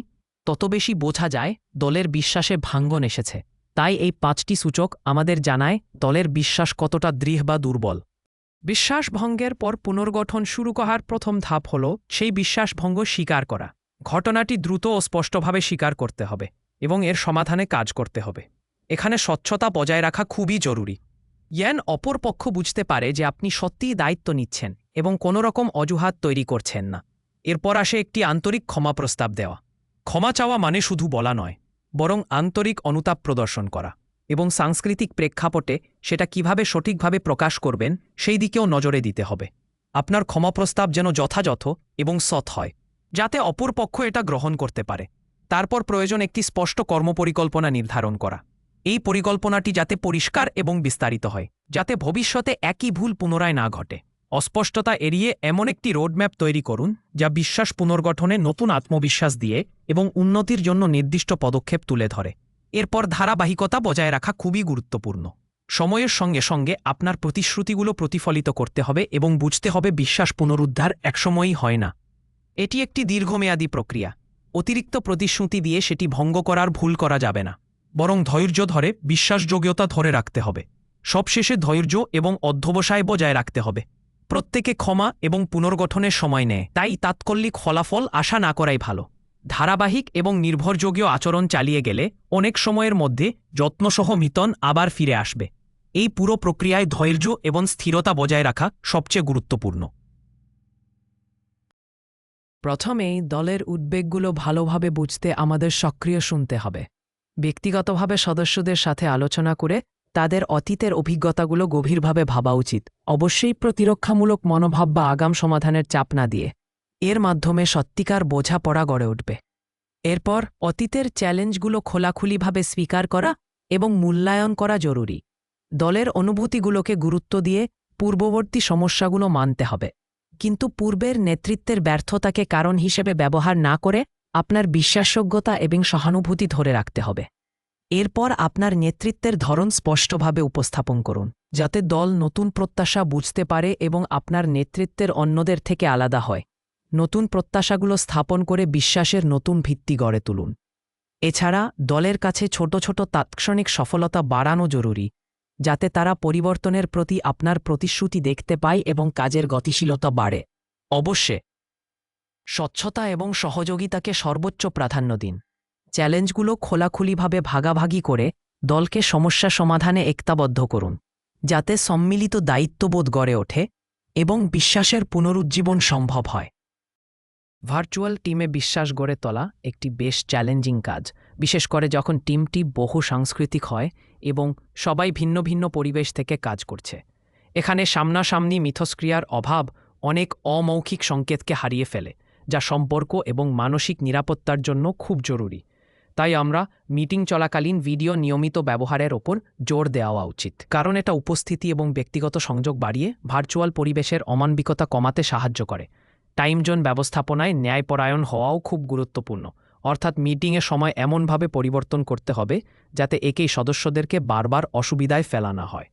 তত বেশি বোঝা যায় দলের বিশ্বাসে ভাঙ্গন এসেছে। তাই এই 5টি সূচক আমাদের জানায় দলের বিশ্বাস কতটা দৃঢ় বা দুর্বল। বিশ্বাস ভঙ্গের পর পুনর্গঠন শুরু করার প্রথম ধাপ হল সেই বিশ্বাসভঙ্গ স্বীকার করা। ঘটনাটি দ্রুত ও স্পষ্টভাবে স্বীকার করতে হবে এবং এর সমাধানে কাজ করতে হবে। এখানে স্বচ্ছতা বজায় রাখা খুবই জরুরি। অপর পক্ষ বুঝতে পারে যে আপনি সত্যিই দায়িত্ব নিচ্ছেন এবং কোনো রকম অজুহাত তৈরি করছেন না। এরপর আসে একটি আন্তরিক ক্ষমা প্রস্তাব দেওয়া। ক্ষমা চাওয়া মানে শুধু বলা নয়, বরং আন্তরিক অনুতাপ প্রদর্শন করা এবং সাংস্কৃতিক প্রেক্ষাপটে সেটা কিভাবে সঠিকভাবে প্রকাশ করবেন সেই দিকেও নজরে দিতে হবে। আপনার ক্ষমা প্রস্তাব যেন যথাযথ এবং সৎ হয়, যাতে অপর পক্ষ এটা গ্রহণ করতে পারে। তারপর প্রয়োজন একটি স্পষ্ট কর্মপরিকল্পনা নির্ধারণ করা। এই পরিকল্পনাটি যাতে পরিষ্কার এবং বিস্তারিত হয়, যাতে ভবিষ্যতে একই ভুল পুনরায় না ঘটে। অস্পষ্টতা এড়িয়ে এমন একটি রোডম্যাপ তৈরি করুন যা বিশ্বাস পুনর্গঠনে নতুন আত্মবিশ্বাস দিয়ে এবং উন্নতির জন্য নির্দিষ্ট পদক্ষেপ তুলে ধরে। এরপর ধারাবাহিকতা বজায় রাখা খুবই গুরুত্বপূর্ণ। সময়ের সঙ্গে সঙ্গে আপনার প্রতিশ্রুতিগুলো প্রতিফলিত করতে হবে এবং বুঝতে হবে বিশ্বাস পুনরুদ্ধার একসময়ই হয় না। এটি একটি দীর্ঘমেয়াদী প্রক্রিয়া। অতিরিক্ত প্রতিশ্রুতি দিয়ে সেটি ভঙ্গ করার ভুল করা যাবে না, বরং ধৈর্য ধরে বিশ্বাসযোগ্যতা ধরে রাখতে হবে। সবশেষে ধৈর্য এবং অধ্যবসায় বজায় রাখতে হবে। প্রত্যেকে ক্ষমা এবং পুনর্গঠনের সময় নেয়, তাই তাৎক্ষণিক ফলাফল আশা না করাই ভালো। ধারাবাহিক এবং নির্ভরযোগ্য আচরণ চালিয়ে গেলে অনেক সময়ের মধ্যে যত্নসহ মিতন আবার ফিরে আসবে। এই পুরো প্রক্রিয়ায় ধৈর্য এবং স্থিরতা বজায় রাখা সবচেয়ে গুরুত্বপূর্ণ। প্রথমেই দলের উদ্বেগগুলো ভালোভাবে বুঝতে আমাদের সক্রিয় শুনতে হবে। ব্যক্তিগতভাবে সদস্যদের সাথে আলোচনা করে তাদের অতীতের অভিজ্ঞতাগুলো গভীরভাবে ভাবা উচিত, অবশ্যই প্রতিরক্ষামূলক মনোভাব বা আগাম সমাধানের চাপ না দিয়ে। এর মাধ্যমে সত্যিকার বোঝাপড়া গড়ে উঠবে। এরপর অতীতের চ্যালেঞ্জগুলো খোলাখুলিভাবে স্বীকার করা এবং মূল্যায়ন করা জরুরি। দলের অনুভূতিগুলোকে গুরুত্ব দিয়ে পূর্ববর্তী সমস্যাগুলো মানতে হবে, কিন্তু পূর্বের নেতৃত্বের ব্যর্থতাকে কারণ হিসেবে ব্যবহার না করে আপনার বিশ্বাসযোগ্যতা এবং সহানুভূতি ধরে রাখতে হবে। এরপর আপনার নেতৃত্বের ধরন স্পষ্টভাবে উপস্থাপন করুন, যাতে দল নতুন প্রত্যাশা বুঝতে পারে এবং আপনার নেতৃত্বের অন্যদের থেকে আলাদা হয়। নতুন প্রত্যাশাগুলো স্থাপন করে বিশ্বাসের নতুন ভিত্তি গড়ে তুলুন। এছাড়া দলের কাছে ছোট ছোট তাৎক্ষণিক সফলতা বাড়ানো জরুরি, যাতে তারা পরিবর্তনের প্রতি আপনার প্রতিশ্রুতি দেখতে পায় এবং কাজের গতিশীলতা বাড়ে। অবশ্যই স্বচ্ছতা এবং সহযোগিতাকে সর্বোচ্চ প্রাধান্য দিন। চ্যালেঞ্জগুলো খোলাখুলিভাবে ভাগাভাগি করে দলকে সমস্যা সমাধানে একতাবদ্ধ করুন, যাতে সম্মিলিত দায়িত্ববোধ গড়ে ওঠে এবং বিশ্বাসের পুনরুজ্জীবন সম্ভব হয়। ভার্চুয়াল টিমে বিশ্বাস গড়ে তোলা একটি বেশ চ্যালেঞ্জিং কাজ, বিশেষ করে যখন টিমটি বহু সাংস্কৃতিক হয় এবং সবাই ভিন্ন ভিন্ন পরিবেশ থেকে কাজ করছে। এখানে সামনাসামনি মিথস্ক্রিয়ার অভাব অনেক অমৌখিক সংকেতকে হারিয়ে ফেলে, যা সম্পর্ক এবং মানসিক নিরাপত্তার জন্য খুব জরুরি। তাই আমরা মিটিং চলাকালীন ভিডিও নিয়মিত ব্যবহারের ওপর জোর দেওয়া উচিত, কারণ এটা উপস্থিতি এবং ব্যক্তিগত সংযোগ বাড়িয়ে ভার্চুয়াল পরিবেশের অমানবিকতা কমাতে সাহায্য করে। টাইম জোন ব্যবস্থাপনায় ন্যায়পরায়ণ হওয়াও খুব গুরুত্বপূর্ণ, অর্থাৎ মিটিংয়ের সময় এমনভাবে পরিবর্তন করতে হবে যাতে একেই সদস্যদেরকে বারবার অসুবিধায় ফেলা না হয়।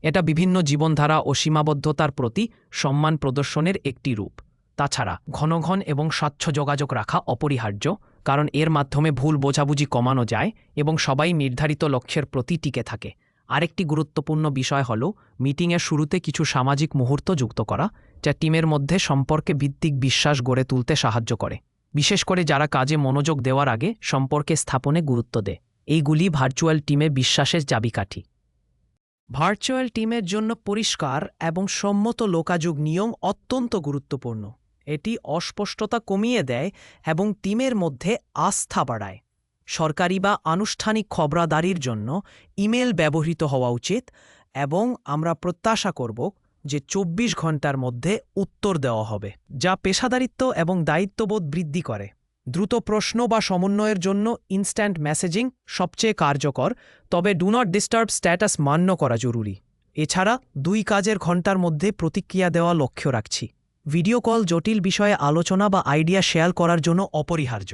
এটা বিভিন্ন জীবনধারা ও সীমাবদ্ধতার প্রতি সম্মান প্রদর্শনের একটি রূপ। তাছাড়া ঘন এবং স্বচ্ছ যোগাযোগ রাখা অপরিহার্য, কারণ এর মাধ্যমে ভুল বোঝাবুঝি কমানো যায় এবং সবাই নির্ধারিত লক্ষ্যের প্রতি টিকে থাকে। আরেকটি গুরুত্বপূর্ণ বিষয় হল মিটিংয়ের শুরুতে কিছু সামাজিক মুহূর্ত যুক্ত করা, যা টিমের মধ্যে সম্পর্কে ভিত্তিক বিশ্বাস গড়ে তুলতে সাহায্য করে, বিশেষ করে যারা কাজে মনোযোগ দেওয়ার আগে সম্পর্কে স্থাপনে গুরুত্ব দেয়। এইগুলি ভার্চুয়াল টিমে বিশ্বাসের চাবিকাঠি। ভার্চুয়াল টিমের জন্য পরিষ্কার এবং সম্মত যোগাযোগ নিয়ম অত্যন্ত গুরুত্বপূর্ণ। এটি অস্পষ্টতা কমিয়ে দেয় এবং টিমের মধ্যে আস্থা বাড়ায়। সরকারি বা আনুষ্ঠানিক খবরাদারির জন্য ইমেল ব্যবহৃত হওয়া উচিত এবং আমরা প্রত্যাশা করব যে 24 ঘন্টার মধ্যে উত্তর দেওয়া হবে, যা পেশাদারিত্ব এবং দায়িত্ববোধ বৃদ্ধি করে। দ্রুত প্রশ্ন বা সমন্বয়ের জন্য ইনস্ট্যান্ট মেসেজিং সবচেয়ে কার্যকর, তবে ডু নট ডিস্টার্ব স্ট্যাটাস মান্য করা জরুরি। এছাড়া 2 কাজের ঘন্টার মধ্যে প্রতিক্রিয়া দেওয়া লক্ষ্য রাখছি। ভিডিও কল জটিল বিষয়ে আলোচনা বা আইডিয়া শেয়ার করার জন্য অপরিহার্য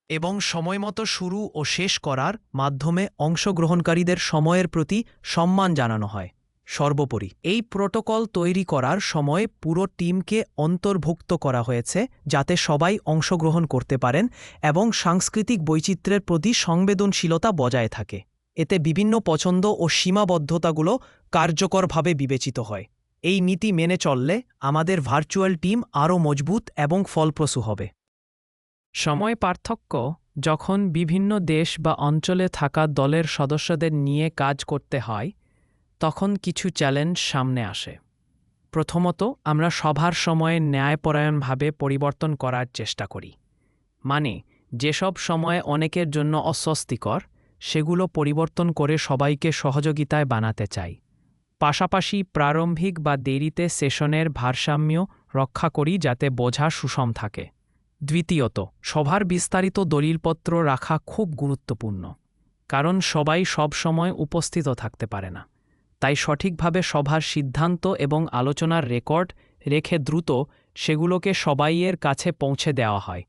এবং সময়মতো শুরু ও শেষ করার মাধ্যমে অংশগ্রহণকারীদের সময়ের প্রতি সম্মান জানানো হয়। সর্বোপরি এই প্রোটোকল তৈরি করার সময় পুরো টিমকে অন্তর্ভুক্ত করা হয়েছে যাতে সবাই অংশগ্রহণ করতে পারেন এবং সাংস্কৃতিক বৈচিত্র্যের প্রতি সংবেদনশীলতা বজায় থাকে। এতে বিভিন্ন পছন্দ ও সীমাবদ্ধতাগুলো কার্যকরভাবে বিবেচিত হয়। এই নীতি মেনে চললে আমাদের ভার্চুয়াল টিম আরও মজবুত এবং ফলপ্রসূ হবে। সময় পার্থক্য: যখন বিভিন্ন দেশ বা অঞ্চলে থাকা দলের সদস্যদের নিয়ে কাজ করতে হয়, তখন কিছু চ্যালেঞ্জ সামনে আসে। প্রথমত, আমরা সভার সময়ে ন্যায়পরায়ণভাবে পরিবর্তন করার চেষ্টা করি। মানে, যেসব সময়ে অনেকের জন্য অস্বস্তিকর, সেগুলো পরিবর্তন করে সবাইকে সহযোগিতায় বানাতে চাই। পাশাপাশি প্রারম্ভিক বা দেরিতে সেশনের ভারসাম্য রক্ষা করি যাতে বোঝা সুষম থাকে। দ্বিতীয়ত, সভার বিস্তারিত দলিলপত্র রাখা খুব গুরুত্বপূর্ণ, কারণ সবাই সব সময় উপস্থিত থাকতে পারে না। তাই সঠিকভাবে সভার সিদ্ধান্ত এবং আলোচনার রেকর্ড রেখে দ্রুত সেগুলোকে সবাইয়ের কাছে পৌঁছে দেওয়া হয়।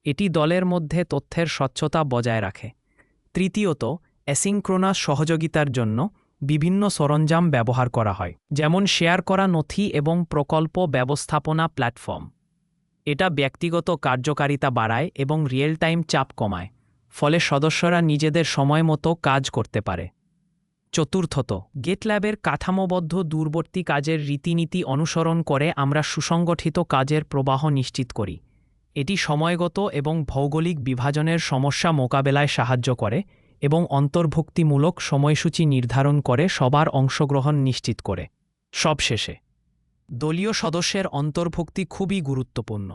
এটি দলের মধ্যে তথ্যের স্বচ্ছতা বজায় রাখে। তৃতীয়ত, অ্যাসিঙ্ক্রোনাস সহযোগিতার জন্য বিভিন্ন সরঞ্জাম ব্যবহার করা হয়, যেমন শেয়ার করা নথি এবং প্রকল্প ব্যবস্থাপনা প্ল্যাটফর্ম। এটা ব্যক্তিগত কার্যকারিতা বাড়ায় এবং রিয়েল টাইম চাপ কমায়, ফলে সদস্যরা নিজেদের সময় মতো কাজ করতে পারে। চতুর্থত, গেটল্যাবের কাঠামোবদ্ধ দূরবর্তী কাজের রীতিনীতি অনুসরণ করে আমরা সুসংগঠিত কাজের প্রবাহ নিশ্চিত করি। এটি সময়গত এবং ভৌগোলিক বিভাজনের সমস্যা মোকাবেলায় সাহায্য করে এবং অন্তর্ভুক্তিমূলক সময়সূচি নির্ধারণ করে সবার অংশগ্রহণ নিশ্চিত করে। সবশেষে, দলীয় সদস্যের অন্তর্ভুক্তি খুবই গুরুত্বপূর্ণ।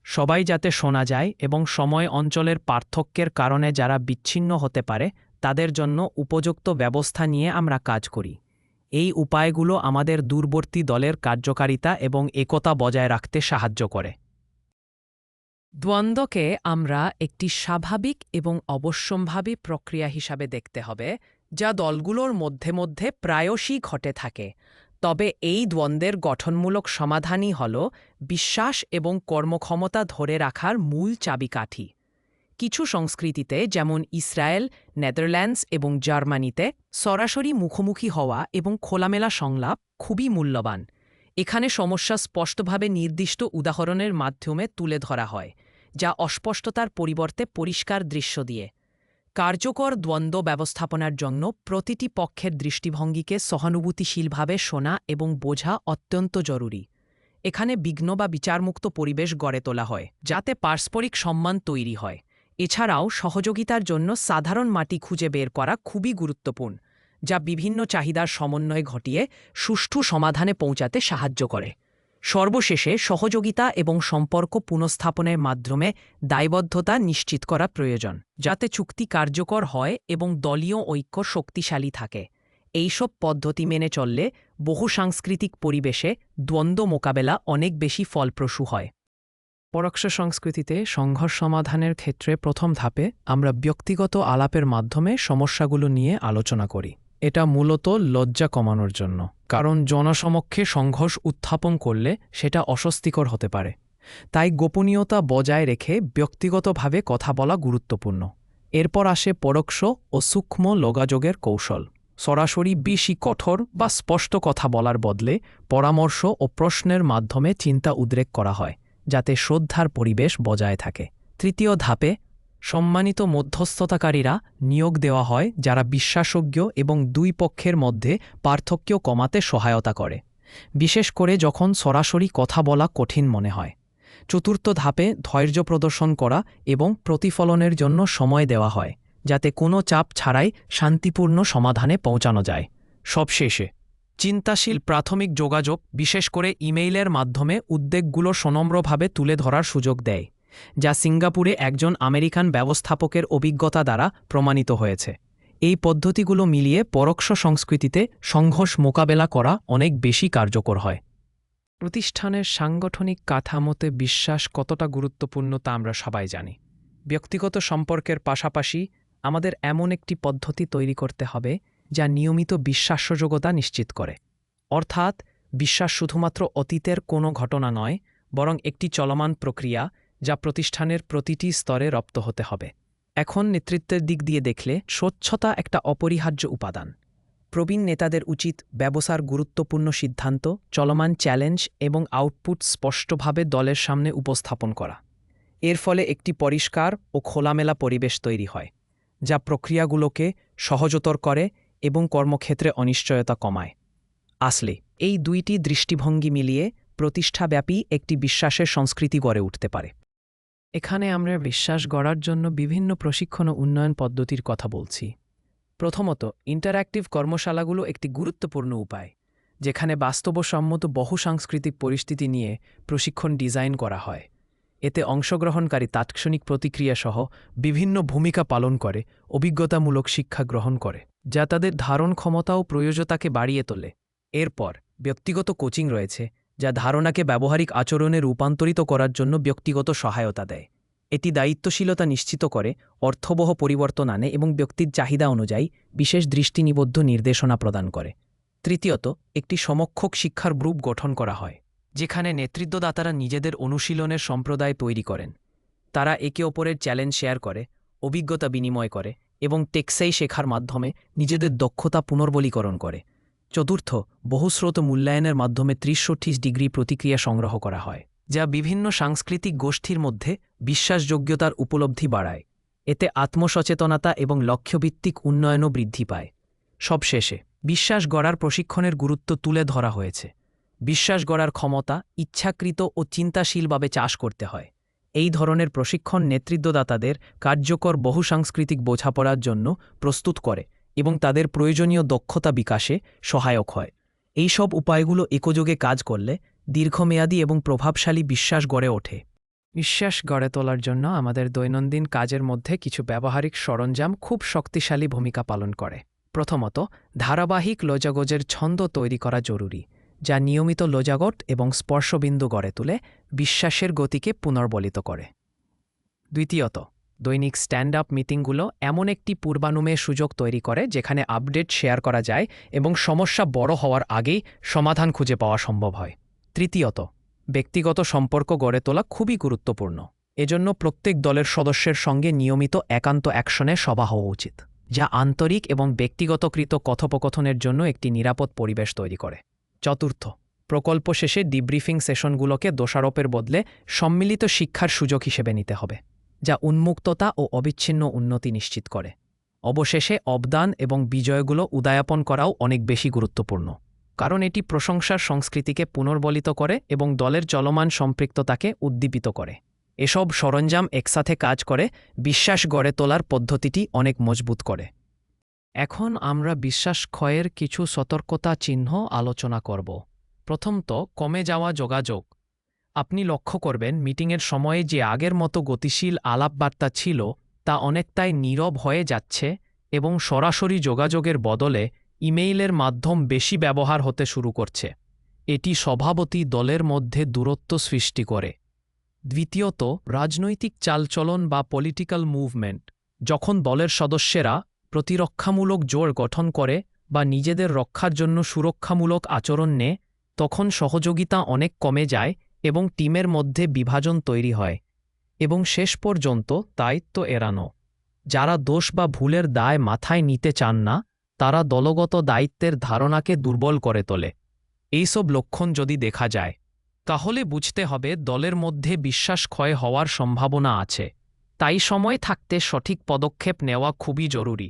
সবাই যাতে শোনা যায় এবং সময় অঞ্চলের পার্থক্যের কারণে যারা বিচ্ছিন্ন হতে পারে তাদের জন্য উপযুক্ত ব্যবস্থা নিয়ে আমরা কাজ করি। এই উপায়গুলো আমাদের দূরবর্তী দলের কার্যকারিতা এবং একতা বজায় রাখতে সাহায্য করে। দ্বন্দ্বকে আমরা একটি স্বাভাবিক এবং অবশ্যম্ভাবী প্রক্রিয়া হিসাবে দেখতে হবে, যা দলগুলোর মধ্যে মধ্যে প্রায়শই ঘটে থাকে। তবে এই দ্বন্দ্বের গঠনমূলক সমাধানই হল বিশ্বাস এবং কর্মক্ষমতা ধরে রাখার মূল চাবিকাঠি। কিছু সংস্কৃতিতে, যেমন ইসরায়েল, নেদারল্যান্ডস এবং জার্মানিতে, সরাসরি মুখোমুখি হওয়া এবং খোলামেলা সংলাপ খুবই মূল্যবান। এখানে সমস্যা স্পষ্টভাবে নির্দিষ্ট উদাহরণের মাধ্যমে তুলে ধরা হয়, যা অস্পষ্টতার পরিবর্তে পরিষ্কার দৃশ্য দিয়ে। কার্যকর দ্বন্দ্ব ব্যবস্থাপনার জন্য প্রতিটি পক্ষের দৃষ্টিভঙ্গিকে সহানুভূতিশীলভাবে শোনা এবং বোঝা অত্যন্ত জরুরি। এখানে বিঘ্ন বা বিচারমুক্ত পরিবেশ গড়ে তোলা হয়, যাতে পারস্পরিক সম্মান তৈরি হয়। এছাড়াও সহযোগিতার জন্য সাধারণ মাটি খুঁজে বের করা খুবই গুরুত্বপূর্ণ, যা বিভিন্ন চাহিদার সমন্বয় ঘটিয়ে সুষ্ঠু সমাধানে পৌঁছাতে সাহায্য করে। সর্বশেষে, সহযোগিতা এবং সম্পর্ক পুনঃস্থাপনের মাধ্যমে দায়বদ্ধতা নিশ্চিত করা প্রয়োজন, যাতে চুক্তি কার্যকর হয় এবং দলীয় ঐক্য শক্তিশালী থাকে। এইসব পদ্ধতি মেনে চললে বহুসাংস্কৃতিক পরিবেশে দ্বন্দ্ব মোকাবেলা অনেক বেশি ফলপ্রসূ হয়। পরোক্ষ সংস্কৃতিতে সংঘর্ষ সমাধানের ক্ষেত্রে প্রথম ধাপে আমরা ব্যক্তিগত আলাপের মাধ্যমে সমস্যাগুলো নিয়ে আলোচনা করি। এটা মূলত লজ্জা কমানোর জন্য, কারণ জনসমক্ষে সংঘর্ষ উত্থাপন করলে সেটা অস্বস্তিকর হতে পারে। তাই গোপনীয়তা বজায় রেখে ব্যক্তিগতভাবে কথা বলা গুরুত্বপূর্ণ। এরপর আসে পরোক্ষ ও সূক্ষ্ম যোগাযোগের কৌশল। সরাসরি বেশি কঠোর বা স্পষ্ট কথা বলার বদলে পরামর্শ ও প্রশ্নের মাধ্যমে চিন্তা উদ্রেক করা হয়, যাতে শ্রদ্ধার পরিবেশ বজায় থাকে। তৃতীয় ধাপে সম্মানিত মধ্যস্থতাকারীরা নিয়োগ দেওয়া হয়, যারা বিশ্বাসযোগ্য এবং দুই পক্ষের মধ্যে পার্থক্য কমাতে সহায়তা করে, বিশেষ করে যখন সরাসরি কথা বলা কঠিন মনে হয়। চতুর্থ ধাপে ধৈর্য প্রদর্শন করা এবং প্রতিফলনের জন্য সময় দেওয়া হয়, যাতে কোনো চাপ ছাড়াই শান্তিপূর্ণ সমাধানে পৌঁছানো যায়। সবশেষে চিন্তাশীল প্রাথমিক যোগাযোগ, বিশেষ করে ইমেইলের মাধ্যমে উদ্বেগগুলো সনম্রভাবে তুলে ধরার সুযোগ দেয়, যা সিঙ্গাপুরে একজন আমেরিকান ব্যবস্থাপকের অভিজ্ঞতা দ্বারা প্রমাণিত হয়েছে। এই পদ্ধতিগুলো মিলিয়ে পরোক্ষ সংস্কৃতিতে সংঘর্ষ মোকাবেলা করা অনেক বেশি কার্যকর হয়। প্রতিষ্ঠানের সাংগঠনিক কাঠামোতে বিশ্বাস কতটা গুরুত্বপূর্ণ তা আমরা সবাই জানি। ব্যক্তিগত সম্পর্কের পাশাপাশি আমাদের এমন একটি পদ্ধতি তৈরি করতে হবে যা নিয়মিত বিশ্বাসযোগ্যতা নিশ্চিত করে। অর্থাৎ বিশ্বাস শুধুমাত্র অতীতের কোনো ঘটনা নয়, বরং একটি চলমান প্রক্রিয়া যা প্রতিষ্ঠানের প্রতিটি স্তরে রপ্ত হতে হবে। এখন নেতৃত্বের দিক দিয়ে দেখলে স্বচ্ছতা একটা অপরিহার্য উপাদান। প্রবীণ নেতাদের উচিত ব্যবসার গুরুত্বপূর্ণ সিদ্ধান্ত, চলমান চ্যালেঞ্জ এবং আউটপুট স্পষ্টভাবে দলের সামনে উপস্থাপন করা। এর ফলে একটি পরিষ্কার ও খোলামেলা পরিবেশ তৈরি হয়, যা প্রক্রিয়াগুলোকে সহজতর করে এবং কর্মক্ষেত্রে অনিশ্চয়তা কমায়। আসলে এই দুইটি দৃষ্টিভঙ্গি মিলিয়ে প্রতিষ্ঠাব্যাপী একটি বিশ্বাসের সংস্কৃতি গড়ে উঠতে পারে। এখানে আমরা বিশ্বাস গড়ার জন্য বিভিন্ন প্রশিক্ষণ ও উন্নয়ন পদ্ধতির কথা বলছি। প্রথমত, ইন্টারঅ্যাক্টিভ কর্মশালাগুলো একটি গুরুত্বপূর্ণ উপায়, যেখানে বাস্তবসম্মত বহুসাংস্কৃতিক পরিস্থিতি নিয়ে প্রশিক্ষণ ডিজাইন করা হয়। এতে অংশগ্রহণকারী তাৎক্ষণিক প্রতিক্রিয়া সহ বিভিন্ন ভূমিকা পালন করে অভিজ্ঞতামূলক শিক্ষা গ্রহণ করে, যা তাদের ধারণ ক্ষমতা ও প্রয়োজনতাকে বাড়িয়ে তোলে। এরপর ব্যক্তিগত কোচিং রয়েছে, যা ধারণাকে ব্যবহারিক আচরণে রূপান্তরিত করার জন্য ব্যক্তিগত সহায়তা দেয়। এটি দায়িত্বশীলতা নিশ্চিত করে, অর্থবহ পরিবর্তন আনে এবং ব্যক্তির চাহিদা অনুযায়ী বিশেষ দৃষ্টিনিবদ্ধ নির্দেশনা প্রদান করে। তৃতীয়ত, একটি সমকক্ষ শিক্ষার গ্রুপ গঠন করা হয়, যেখানে নেতৃত্বদাতারা নিজেদের অনুশীলনের সম্প্রদায় তৈরি করেন। তারা একে অপরের চ্যালেঞ্জ শেয়ার করে, অভিজ্ঞতা বিনিময় করে এবং টেকসই শেখার মাধ্যমে নিজেদের দক্ষতা পুনর্বলীকরণ করে। চতুর্থ, বহুস্রোত মূল্যায়নের মাধ্যমে ৩৬০ ডিগ্রি প্রতিক্রিয়া সংগ্রহ করা হয়, যা বিভিন্ন সাংস্কৃতিক গোষ্ঠীর মধ্যে বিশ্বাসযোগ্যতার উপলব্ধি বাড়ায়। এতে আত্মসচেতনতা এবং লক্ষ্যভিত্তিক উন্নয়নও বৃদ্ধি পায়। সবশেষে বিশ্বাস গড়ার প্রশিক্ষণের গুরুত্ব তুলে ধরা হয়েছে। বিশ্বাস গড়ার ক্ষমতা ইচ্ছাকৃত ও চিন্তাশীলভাবে চাষ করতে হয়। এই ধরনের প্রশিক্ষণ নেতৃত্বদাতাদের কার্যকর বহুসাংস্কৃতিক বোঝাপড়ার জন্য প্রস্তুত করে এবং তাদের প্রয়োজনীয় দক্ষতা বিকাশে সহায়ক হয়। এই সব উপায়গুলো একযোগে কাজ করলে দীর্ঘমেয়াদী এবং প্রভাবশালী বিশ্বাস গড়ে ওঠে। বিশ্বাস গড়ে তোলার জন্য আমাদের দৈনন্দিন কাজের মধ্যে কিছু ব্যবহারিক সরঞ্জাম খুব শক্তিশালী ভূমিকা পালন করে। প্রথমত, ধারাবাহিক যোগাযোগের ছন্দ তৈরি করা জরুরি, যা নিয়মিত যোগাযোগ এবং স্পর্শবিন্দু গড়ে তুলে বিশ্বাসের গতিকে পুনর্বলিত করে। দ্বিতীয়ত, দৈনিক স্ট্যান্ড আপ মিটিংগুলো এমন একটি পূর্বানুমেয় সুযোগ তৈরি করে যেখানে আপডেট শেয়ার করা যায় এবং সমস্যা বড় হওয়ার আগেই সমাধান খুঁজে পাওয়া সম্ভব হয়। তৃতীয়ত, ব্যক্তিগত সম্পর্ক গড়ে তোলা খুবই গুরুত্বপূর্ণ। এজন্য প্রত্যেক দলের সদস্যের সঙ্গে নিয়মিত একান্ত অ্যাকশনে সভা হওয়া উচিত, যা আন্তরিক এবং ব্যক্তিগতকৃত কথোপকথনের জন্য একটি নিরাপদ পরিবেশ তৈরি করে। চতুর্থ, প্রকল্প শেষে ডিব্রিফিং সেশনগুলোকে দোষারোপের বদলে সম্মিলিত শিক্ষার সুযোগ হিসেবে নিতে হবে, যা উন্মুক্ততা ও অবিচ্ছিন্ন উন্নতি নিশ্চিত করে। অবশেষে অবদান এবং বিজয়গুলো উদযাপন করাও অনেক বেশি গুরুত্বপূর্ণ, কারণ এটি প্রশংসার সংস্কৃতিকে পুনর্বলিত করে এবং দলের চলমান সম্পৃক্ততাকে উদ্দীপিত করে। এসব সরঞ্জাম একসাথে কাজ করে বিশ্বাস গড়ে তোলার পদ্ধতিটি অনেক মজবুত করে। এখন আমরা বিশ্বাস ক্ষয়ের কিছু সতর্কতা চিহ্ন আলোচনা করব। প্রথমত, কমে যাওয়া যোগাযোগ। আপনি লক্ষ্য করবেন মিটিংয়ের সময়ে যে আগের মতো গতিশীল আলাপবার্তা ছিল তা অনেকটাই নীরব হয়ে যাচ্ছে এবং সরাসরি যোগাযোগের বদলে ইমেইলের মাধ্যম বেশি ব্যবহার হতে শুরু করছে। এটি স্বভাবতই দলের মধ্যে দূরত্ব সৃষ্টি করে। দ্বিতীয়ত, রাজনৈতিক চালচলন বা পলিটিক্যাল মুভমেন্ট। যখন দলের সদস্যেরা প্রতিরক্ষামূলক জোট গঠন করে বা নিজেদের রক্ষার জন্য সুরক্ষামূলক আচরণ নেয়, তখন সহযোগিতা অনেক কমে যায় এবং টিমের মধ্যে বিভাজন তৈরি হয় এবং শেষ পর্যন্ত দায়িত্ব এড়ানো। যারা দোষ বা ভুলের দায় মাথায় নিতে চান না তারা দলগত দায়িত্বের ধারণাকে দুর্বল করে তোলে। এইসব লক্ষণ যদি দেখা যায় তাহলে বুঝতে হবে দলের মধ্যে বিশ্বাস ক্ষয় হওয়ার সম্ভাবনা আছে। তাই সময় থাকতে সঠিক পদক্ষেপ নেওয়া খুবই জরুরি।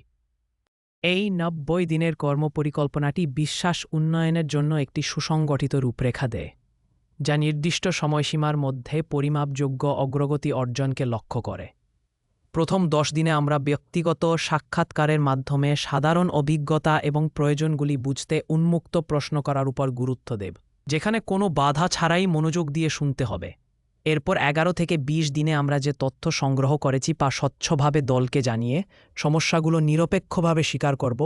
এই ৯০ দিনের কর্মপরিকল্পনাটি বিশ্বাস উন্নয়নের জন্য একটি সুসংগঠিত রূপরেখা দেয়, যা নির্দিষ্ট সময়সীমার মধ্যে পরিমাপযোগ্য অগ্রগতি অর্জনকে লক্ষ্য করে। প্রথম ১০ দিনে আমরা ব্যক্তিগত সাক্ষাৎকারের মাধ্যমে সাধারণ অভিজ্ঞতা এবং প্রয়োজনগুলি বুঝতে উন্মুক্ত প্রশ্ন করার উপর গুরুত্ব দেব, যেখানে কোনো বাধা ছাড়াই মনোযোগ দিয়ে শুনতে হবে। এরপর ১১ থেকে ২০ দিনে আমরা যে তথ্য সংগ্রহ করেছি তা স্বচ্ছভাবে দলকে জানিয়ে সমস্যাগুলো নিরপেক্ষভাবে স্বীকার করব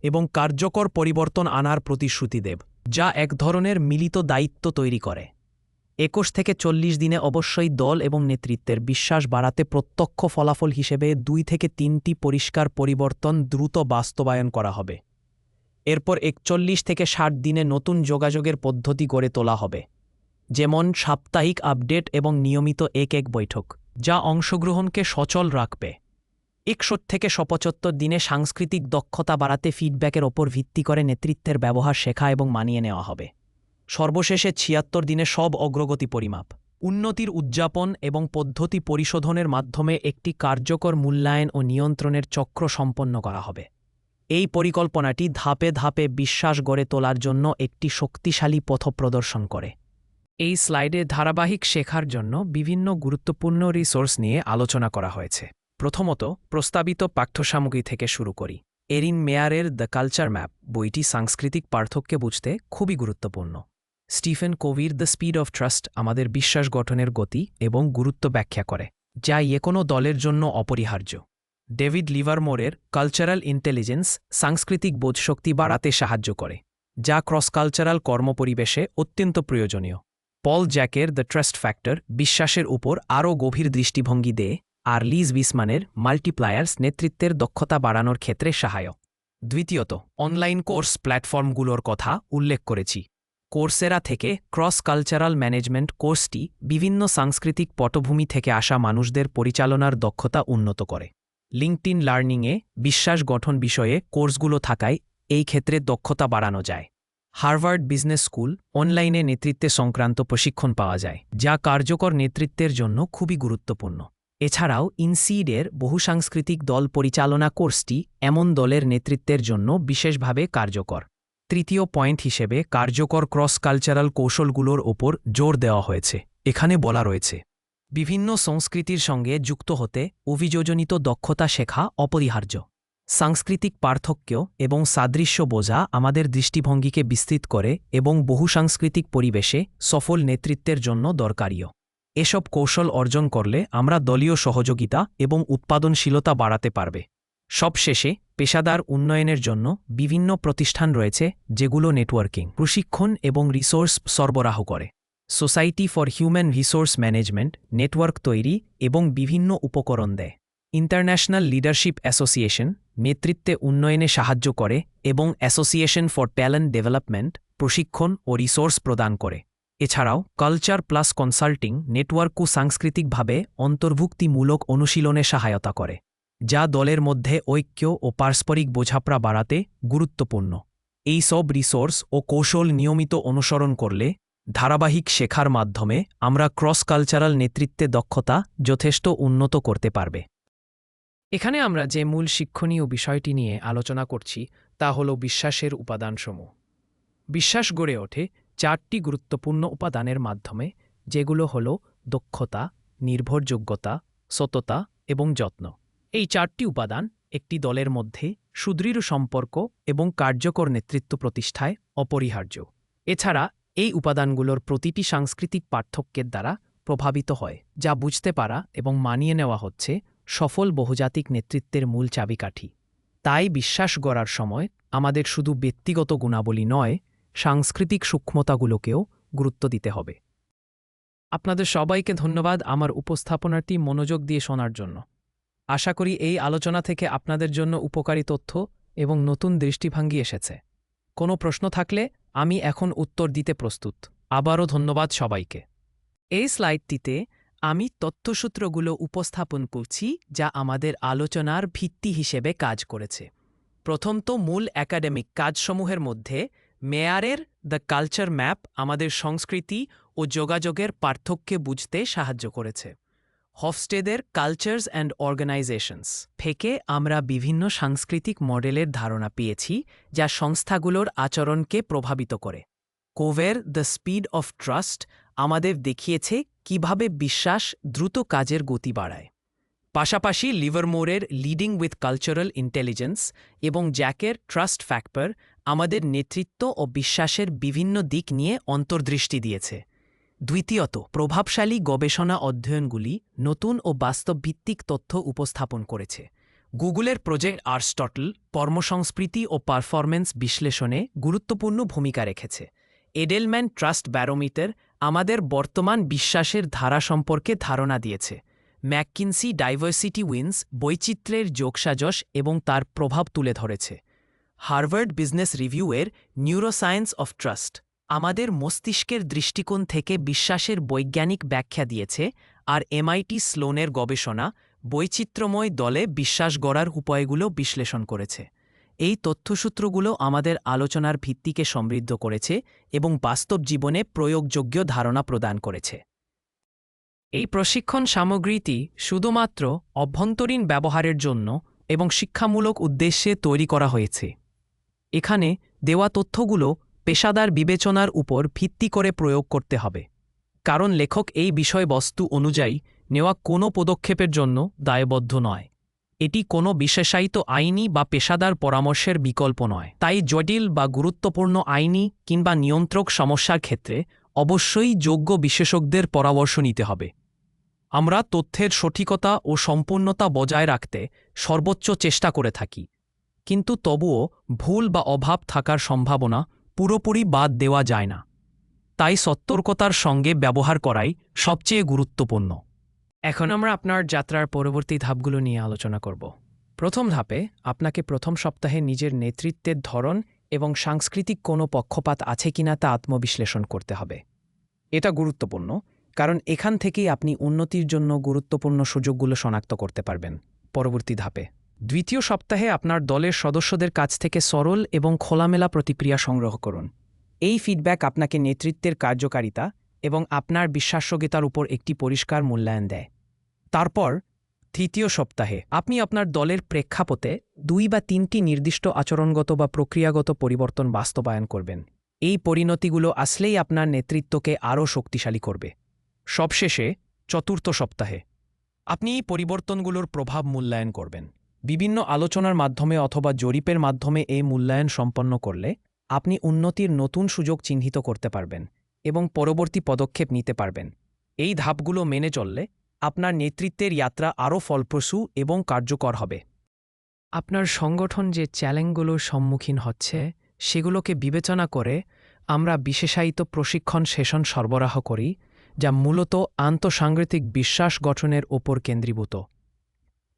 এবং কার্যকর পরিবর্তন আনার প্রতিশ্রুতি দেব, যা এক ধরনের মিলিত দায়িত্ব তৈরি করে। ২১ থেকে ৪০ দিনে অবশ্যই দল এবং নেতৃত্বের বিশ্বাস বাড়াতে প্রত্যক্ষ ফলাফল হিসেবে ২ থেকে ৩টি পরিষ্কার পরিবর্তন দ্রুত বাস্তবায়ন করা হবে। এরপর ৪১ থেকে ৬০ দিনে নতুন যোগাযোগের পদ্ধতি গড়ে তোলা হবে, যেমন সাপ্তাহিক আপডেট এবং নিয়মিত এক বৈঠক, যা অংশগ্রহণকে সচল রাখবে। ৬১ থেকে ৭৫ দিনে সাংস্কৃতিক দক্ষতা বাড়াতে ফিডব্যাকের ওপর ভিত্তি করে নেতৃত্বের ব্যবহার শেখা এবং মানিয়ে নেওয়া হবে। সর্বশেষে ৭৬ দিনে সব অগ্রগতি পরিমাপ, উন্নতির উদযাপন এবং পদ্ধতি পরিশোধনের মাধ্যমে একটি কার্যকর মূল্যায়ন ও নিয়ন্ত্রণের চক্র সম্পন্ন করা হবে। এই পরিকল্পনাটি ধাপে ধাপে বিশ্বাস গড়ে তোলার জন্য একটি শক্তিশালী পথপ্রদর্শন করে। এই স্লাইডে ধারাবাহিক শেখার জন্য বিভিন্ন গুরুত্বপূর্ণ রিসোর্স নিয়ে আলোচনা করা হয়েছে। প্রথমত, প্রস্তাবিত পাঠ্যসামগ্রী থেকে শুরু করি। এরিন মেয়ারের দ্য কালচার ম্যাপ বইটি সাংস্কৃতিক পার্থক্য বুঝতে খুবই গুরুত্বপূর্ণ। স্টিফেন কোভির দ্য স্পিড অফ ট্রাস্ট আমাদের বিশ্বাস গঠনের গতি এবং গুরুত্ব ব্যাখ্যা করে, যা কোনো দলের জন্য অপরিহার্য। ডেভিড লিভারমোরের কালচারাল ইন্টেলিজেন্স সাংস্কৃতিক বোধশক্তি বাড়াতে সাহায্য করে, যা ক্রস কালচারাল কর্মপরিবেশে অত্যন্ত প্রয়োজনীয়। পল জ্যাকের দ্য ট্রাস্ট ফ্যাক্টর বিশ্বাসের উপর আরও গভীর দৃষ্টিভঙ্গি দেয়, আর লিজ উইসম্যানের মাল্টিপ্লায়ার্স নেতৃত্বের দক্ষতা বাড়ানোর ক্ষেত্রে সহায়ক। দ্বিতীয়ত, অনলাইন কোর্স প্ল্যাটফর্মগুলোর কথা উল্লেখ করেছি। কোর্সেরা থেকে ক্রস কালচারাল ম্যানেজমেন্ট কোর্সটি বিভিন্ন সাংস্কৃতিক পটভূমি থেকে আসা মানুষদের পরিচালনার দক্ষতা উন্নত করে। লিঙ্কডইন লার্নিংয়ে বিশ্বাস গঠন বিষয়ে কোর্সগুলো থাকায় এই ক্ষেত্রে দক্ষতা বাড়ানো যায়। হার্ভার্ড বিজনেস স্কুল অনলাইনে নেতৃত্বে সংক্রান্ত প্রশিক্ষণ পাওয়া যায়, যা কার্যকর নেতৃত্বের জন্য খুবই গুরুত্বপূর্ণ। এছাড়াও ইনসিডের বহুসাংস্কৃতিক দল পরিচালনা কোর্সটি এমন দলের নেতৃত্বের জন্য বিশেষভাবে কার্যকর। তৃতীয় পয়েন্ট হিসেবে কার্যকর ক্রস কালচারাল কৌশলগুলোর ওপর জোর দেওয়া হয়েছে। এখানে বলা রয়েছে, বিভিন্ন সংস্কৃতির সঙ্গে যুক্ত হতে অভিযোজনিত দক্ষতা শেখা অপরিহার্য। সাংস্কৃতিক পার্থক্য এবং সাদৃশ্য বোঝা আমাদের দৃষ্টিভঙ্গিকে বিস্তৃত করে এবং বহুসাংস্কৃতিক পরিবেশে সফল নেতৃত্বের জন্য দরকারীয়। এসব কৌশল অর্জন করলে আমরা দলীয় সহযোগিতা এবং উৎপাদনশীলতা বাড়াতে পারবে। সবশেষে, পেশাদার উন্নয়নের জন্য বিভিন্ন প্রতিষ্ঠান রয়েছে যেগুলো নেটওয়ার্কিং, প্রশিক্ষণ এবং রিসোর্স সরবরাহ করে। Society for human resource management network তৈরি এবং বিভিন্ন উপকরণ দেয়। ইন্টারন্যাশনাল লিডারশিপ অ্যাসোসিয়েশন নেতৃত্বে উন্নয়নে সাহায্য করে এবং অ্যাসোসিয়েশন ফর ট্যালেন্ট ডেভেলপমেন্ট প্রশিক্ষণ ও রিসোর্স প্রদান করে। এছাড়াও কালচার প্লাস কনসাল্টিং নেটওয়ার্কও সাংস্কৃতিকভাবে অন্তর্ভুক্তিমূলক অনুশীলনে সহায়তা করে, যা দলের মধ্যে ঐক্য ও পারস্পরিক বোঝাপড়া বাড়াতে গুরুত্বপূর্ণ। এই সব রিসোর্স ও কৌশল নিয়মিত অনুসরণ করলে ধারাবাহিক শেখার মাধ্যমে আমরা ক্রস কালচারাল নেতৃত্বে দক্ষতা যথেষ্ট উন্নত করতে পারবে। এখানে আমরা যে মূল শিক্ষণীয় বিষয়টি নিয়ে আলোচনা করছি তা হল বিশ্বাসের উপাদানসমূহ। বিশ্বাস গড়ে ওঠে 4টি গুরুত্বপূর্ণ উপাদানের মাধ্যমে, যেগুলো হল দক্ষতা, নির্ভরযোগ্যতা, সততা এবং যত্ন। এই 4টি উপাদান একটি দলের মধ্যে সুদৃঢ় সম্পর্ক এবং কার্যকর নেতৃত্ব প্রতিষ্ঠায় অপরিহার্য। এছাড়া এই উপাদানগুলোর প্রতিটি সাংস্কৃতিক পার্থক্যের দ্বারা প্রভাবিত হয়, যা বুঝতে পারা এবং মানিয়ে নেওয়া হচ্ছে সফল বহুজাতিক নেতৃত্বের মূল চাবিকাঠি। তাই বিশ্বাস গড়ার সময় আমাদের শুধু ব্যক্তিগত গুণাবলী নয়, সাংস্কৃতিক সূক্ষ্মতাগুলোকেও গুরুত্ব দিতে হবে। আপনাদের সবাইকে ধন্যবাদ আমার উপস্থাপনাটি মনোযোগ দিয়ে শোনার জন্য। আশা করি এই আলোচনা থেকে আপনাদের জন্য উপকারী তথ্য এবং নতুন দৃষ্টিভঙ্গি এসেছে। কোনো প্রশ্ন থাকলে আমি এখন উত্তর দিতে প্রস্তুত। আবারও ধন্যবাদ সবাইকে। এই স্লাইডটিতে আমি তথ্যসূত্রগুলো উপস্থাপন করছি যা আমাদের আলোচনার ভিত্তি হিসেবে কাজ করেছে। প্রথমত মূল একাডেমিক কাজসমূহের মধ্যে মেয়ারের দ্য কালচার ম্যাপ আমাদের সংস্কৃতি ও যোগাযোগের পার্থক্যে বুঝতে সাহায্য করেছে। হফস্টেডের কালচার্স অ্যান্ড অর্গানাইজেশনস থেকে আমরা বিভিন্ন সাংস্কৃতিক মডেলের ধারণা পেয়েছি যা সংস্থাগুলোর আচরণকে প্রভাবিত করে। কোভের দ্য স্পিড অফ ট্রাস্ট আমাদের দেখিয়েছে কিভাবে বিশ্বাস দ্রুত কাজের গতি বাড়ায়। পাশাপাশি লিভারমোরের লিডিং উইথ কালচারাল ইন্টেলিজেন্স এবং জ্যাকের ট্রাস্ট ফ্যাক্টর আমাদের নেতৃত্ব ও বিশ্বাসের বিভিন্ন দিক নিয়ে অন্তর্দৃষ্টি দিয়েছে। দ্বিতীয়ত, প্রভাবশালী গবেষণা অধ্যয়নগুলি নতুন ও বাস্তবভিত্তিক তথ্য উপস্থাপন করেছে। গুগলের প্রজেক্ট আরিস্টটল কর্মসংস্কৃতি ও পারফরম্যান্স বিশ্লেষণে গুরুত্বপূর্ণ ভূমিকা রেখেছে। এডেলম্যান ট্রাস্ট ব্যারোমিটার আমাদের বর্তমান বিশ্বাসের ধারা সম্পর্কে ধারণা দিয়েছে। ম্যাককিনসি ডাইভার্সিটি উইন্স বৈচিত্র্যের যোগসাজশ এবং তার প্রভাব তুলে ধরেছে। হার্ভার্ড বিজনেস রিভিউয়ের নিউরোসায়েন্স অফ ট্রাস্ট আমাদের মস্তিষ্কের দৃষ্টিকোণ থেকে বিশ্বাসের বৈজ্ঞানিক ব্যাখ্যা দিয়েছে, আর এমআইটি স্লোনের গবেষণা বৈচিত্র্যময় দলে বিশ্বাস গড়ার উপায়গুলো বিশ্লেষণ করেছে। এই তথ্যসূত্রগুলো আমাদের আলোচনার ভিত্তিকে সমৃদ্ধ করেছে এবং বাস্তব জীবনে প্রয়োগযোগ্য ধারণা প্রদান করেছে। এই প্রশিক্ষণ সামগ্রীটি শুধুমাত্র অভ্যন্তরীণ ব্যবহারের জন্য এবং শিক্ষামূলক উদ্দেশ্যে তৈরি করা হয়েছে। এখানে দেওয়া তথ্যগুলো পেশাদার বিবেচনার উপর ভিত্তি করে প্রয়োগ করতে হবে, কারণ লেখক এই বিষয়বস্তু অনুযায়ী নেওয়া কোনো পদক্ষেপের জন্য দায়বদ্ধ নয়। এটি কোনো বিশেষায়িত আইনি বা পেশাদার পরামর্শের বিকল্প নয়। তাই জটিল বা গুরুত্বপূর্ণ আইনি কিংবা নিয়ন্ত্রক সমস্যার ক্ষেত্রে অবশ্যই যোগ্য বিশেষজ্ঞদের পরামর্শ নিতে হবে। আমরা তথ্যের সঠিকতা ও সম্পূর্ণতা বজায় রাখতে সর্বোচ্চ চেষ্টা করে থাকি, কিন্তু তবুও ভুল বা অভাব থাকার সম্ভাবনা পুরোপুরি বাদ দেওয়া যায় না। তাই সতর্কতার সঙ্গে ব্যবহার করাই সবচেয়ে গুরুত্বপূর্ণ। এখন আমরা আপনার যাত্রার পরবর্তী ধাপগুলো নিয়ে আলোচনা করব। প্রথম ধাপে আপনাকে প্রথম সপ্তাহে নিজের নেতৃত্বের ধরন এবং সাংস্কৃতিক কোনো পক্ষপাত আছে কিনা তা আত্মবিশ্লেষণ করতে হবে। এটা গুরুত্বপূর্ণ, কারণ এখান থেকেই আপনি উন্নতির জন্য গুরুত্বপূর্ণ সুযোগগুলো শনাক্ত করতে পারবেন। পরবর্তী ধাপে দ্বিতীয় সপ্তাহে আপনার দলের সদস্যদের কাছ থেকে সরল এবং খোলামেলা প্রতিক্রিয়া সংগ্রহ করুন। এই ফিডব্যাক আপনাকে নেতৃত্বের কার্যকারিতা এবং আপনার বিশ্বাসযোগ্যতার উপর একটি পরিষ্কার মূল্যায়ন দেয়। তারপর তৃতীয় সপ্তাহে আপনি আপনার দলের প্রেক্ষাপটে 2 বা 3টি নির্দিষ্ট আচরণগত বা প্রক্রিয়াগত পরিবর্তন বাস্তবায়ন করবেন। এই পরিণতিগুলো আসলেই আপনার নেতৃত্বকে আরও শক্তিশালী করবে। সবশেষে চতুর্থ সপ্তাহে আপনি এই পরিবর্তনগুলোর প্রভাব মূল্যায়ন করবেন। বিভিন্ন আলোচনার মাধ্যমে অথবা জরিপের মাধ্যমে এই মূল্যায়ন সম্পন্ন করলে আপনি উন্নতির নতুন সুযোগ চিহ্নিত করতে পারবেন এবং পরবর্তী পদক্ষেপ নিতে পারবেন। এই ধাপগুলো মেনে চললে আপনার নেতৃত্বের যাত্রা আরও ফলপ্রসূ এবং কার্যকর হবে। আপনার সংগঠন যে চ্যালেঞ্জগুলোর সম্মুখীন হচ্ছে সেগুলোকে বিবেচনা করে আমরা বিশেষায়িত প্রশিক্ষণ সেশন সরবরাহ করি, যা মূলত আন্তঃসাংগঠনিক বিশ্বাস গঠনের ওপর কেন্দ্রীভূত।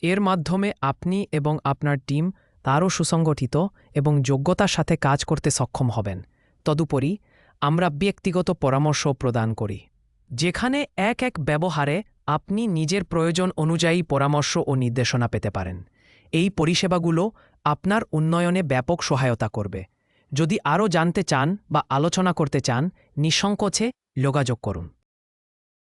এর মাধ্যমে আপনি এবং আপনার টিম আরও সুসংগঠিত এবং যোগ্যতার সাথে কাজ করতে সক্ষম হবেন। তদুপরি আমরা ব্যক্তিগত পরামর্শ প্রদান করি, যেখানে এক ব্যবহারে আপনি নিজের প্রয়োজন অনুযায়ী পরামর্শ ও নির্দেশনা পেতে পারেন। এই পরিষেবাগুলো আপনার উন্নয়নে ব্যাপক সহায়তা করবে। যদি আরও জানতে চান বা আলোচনা করতে চান, নিঃসংকোচে যোগাযোগ করুন।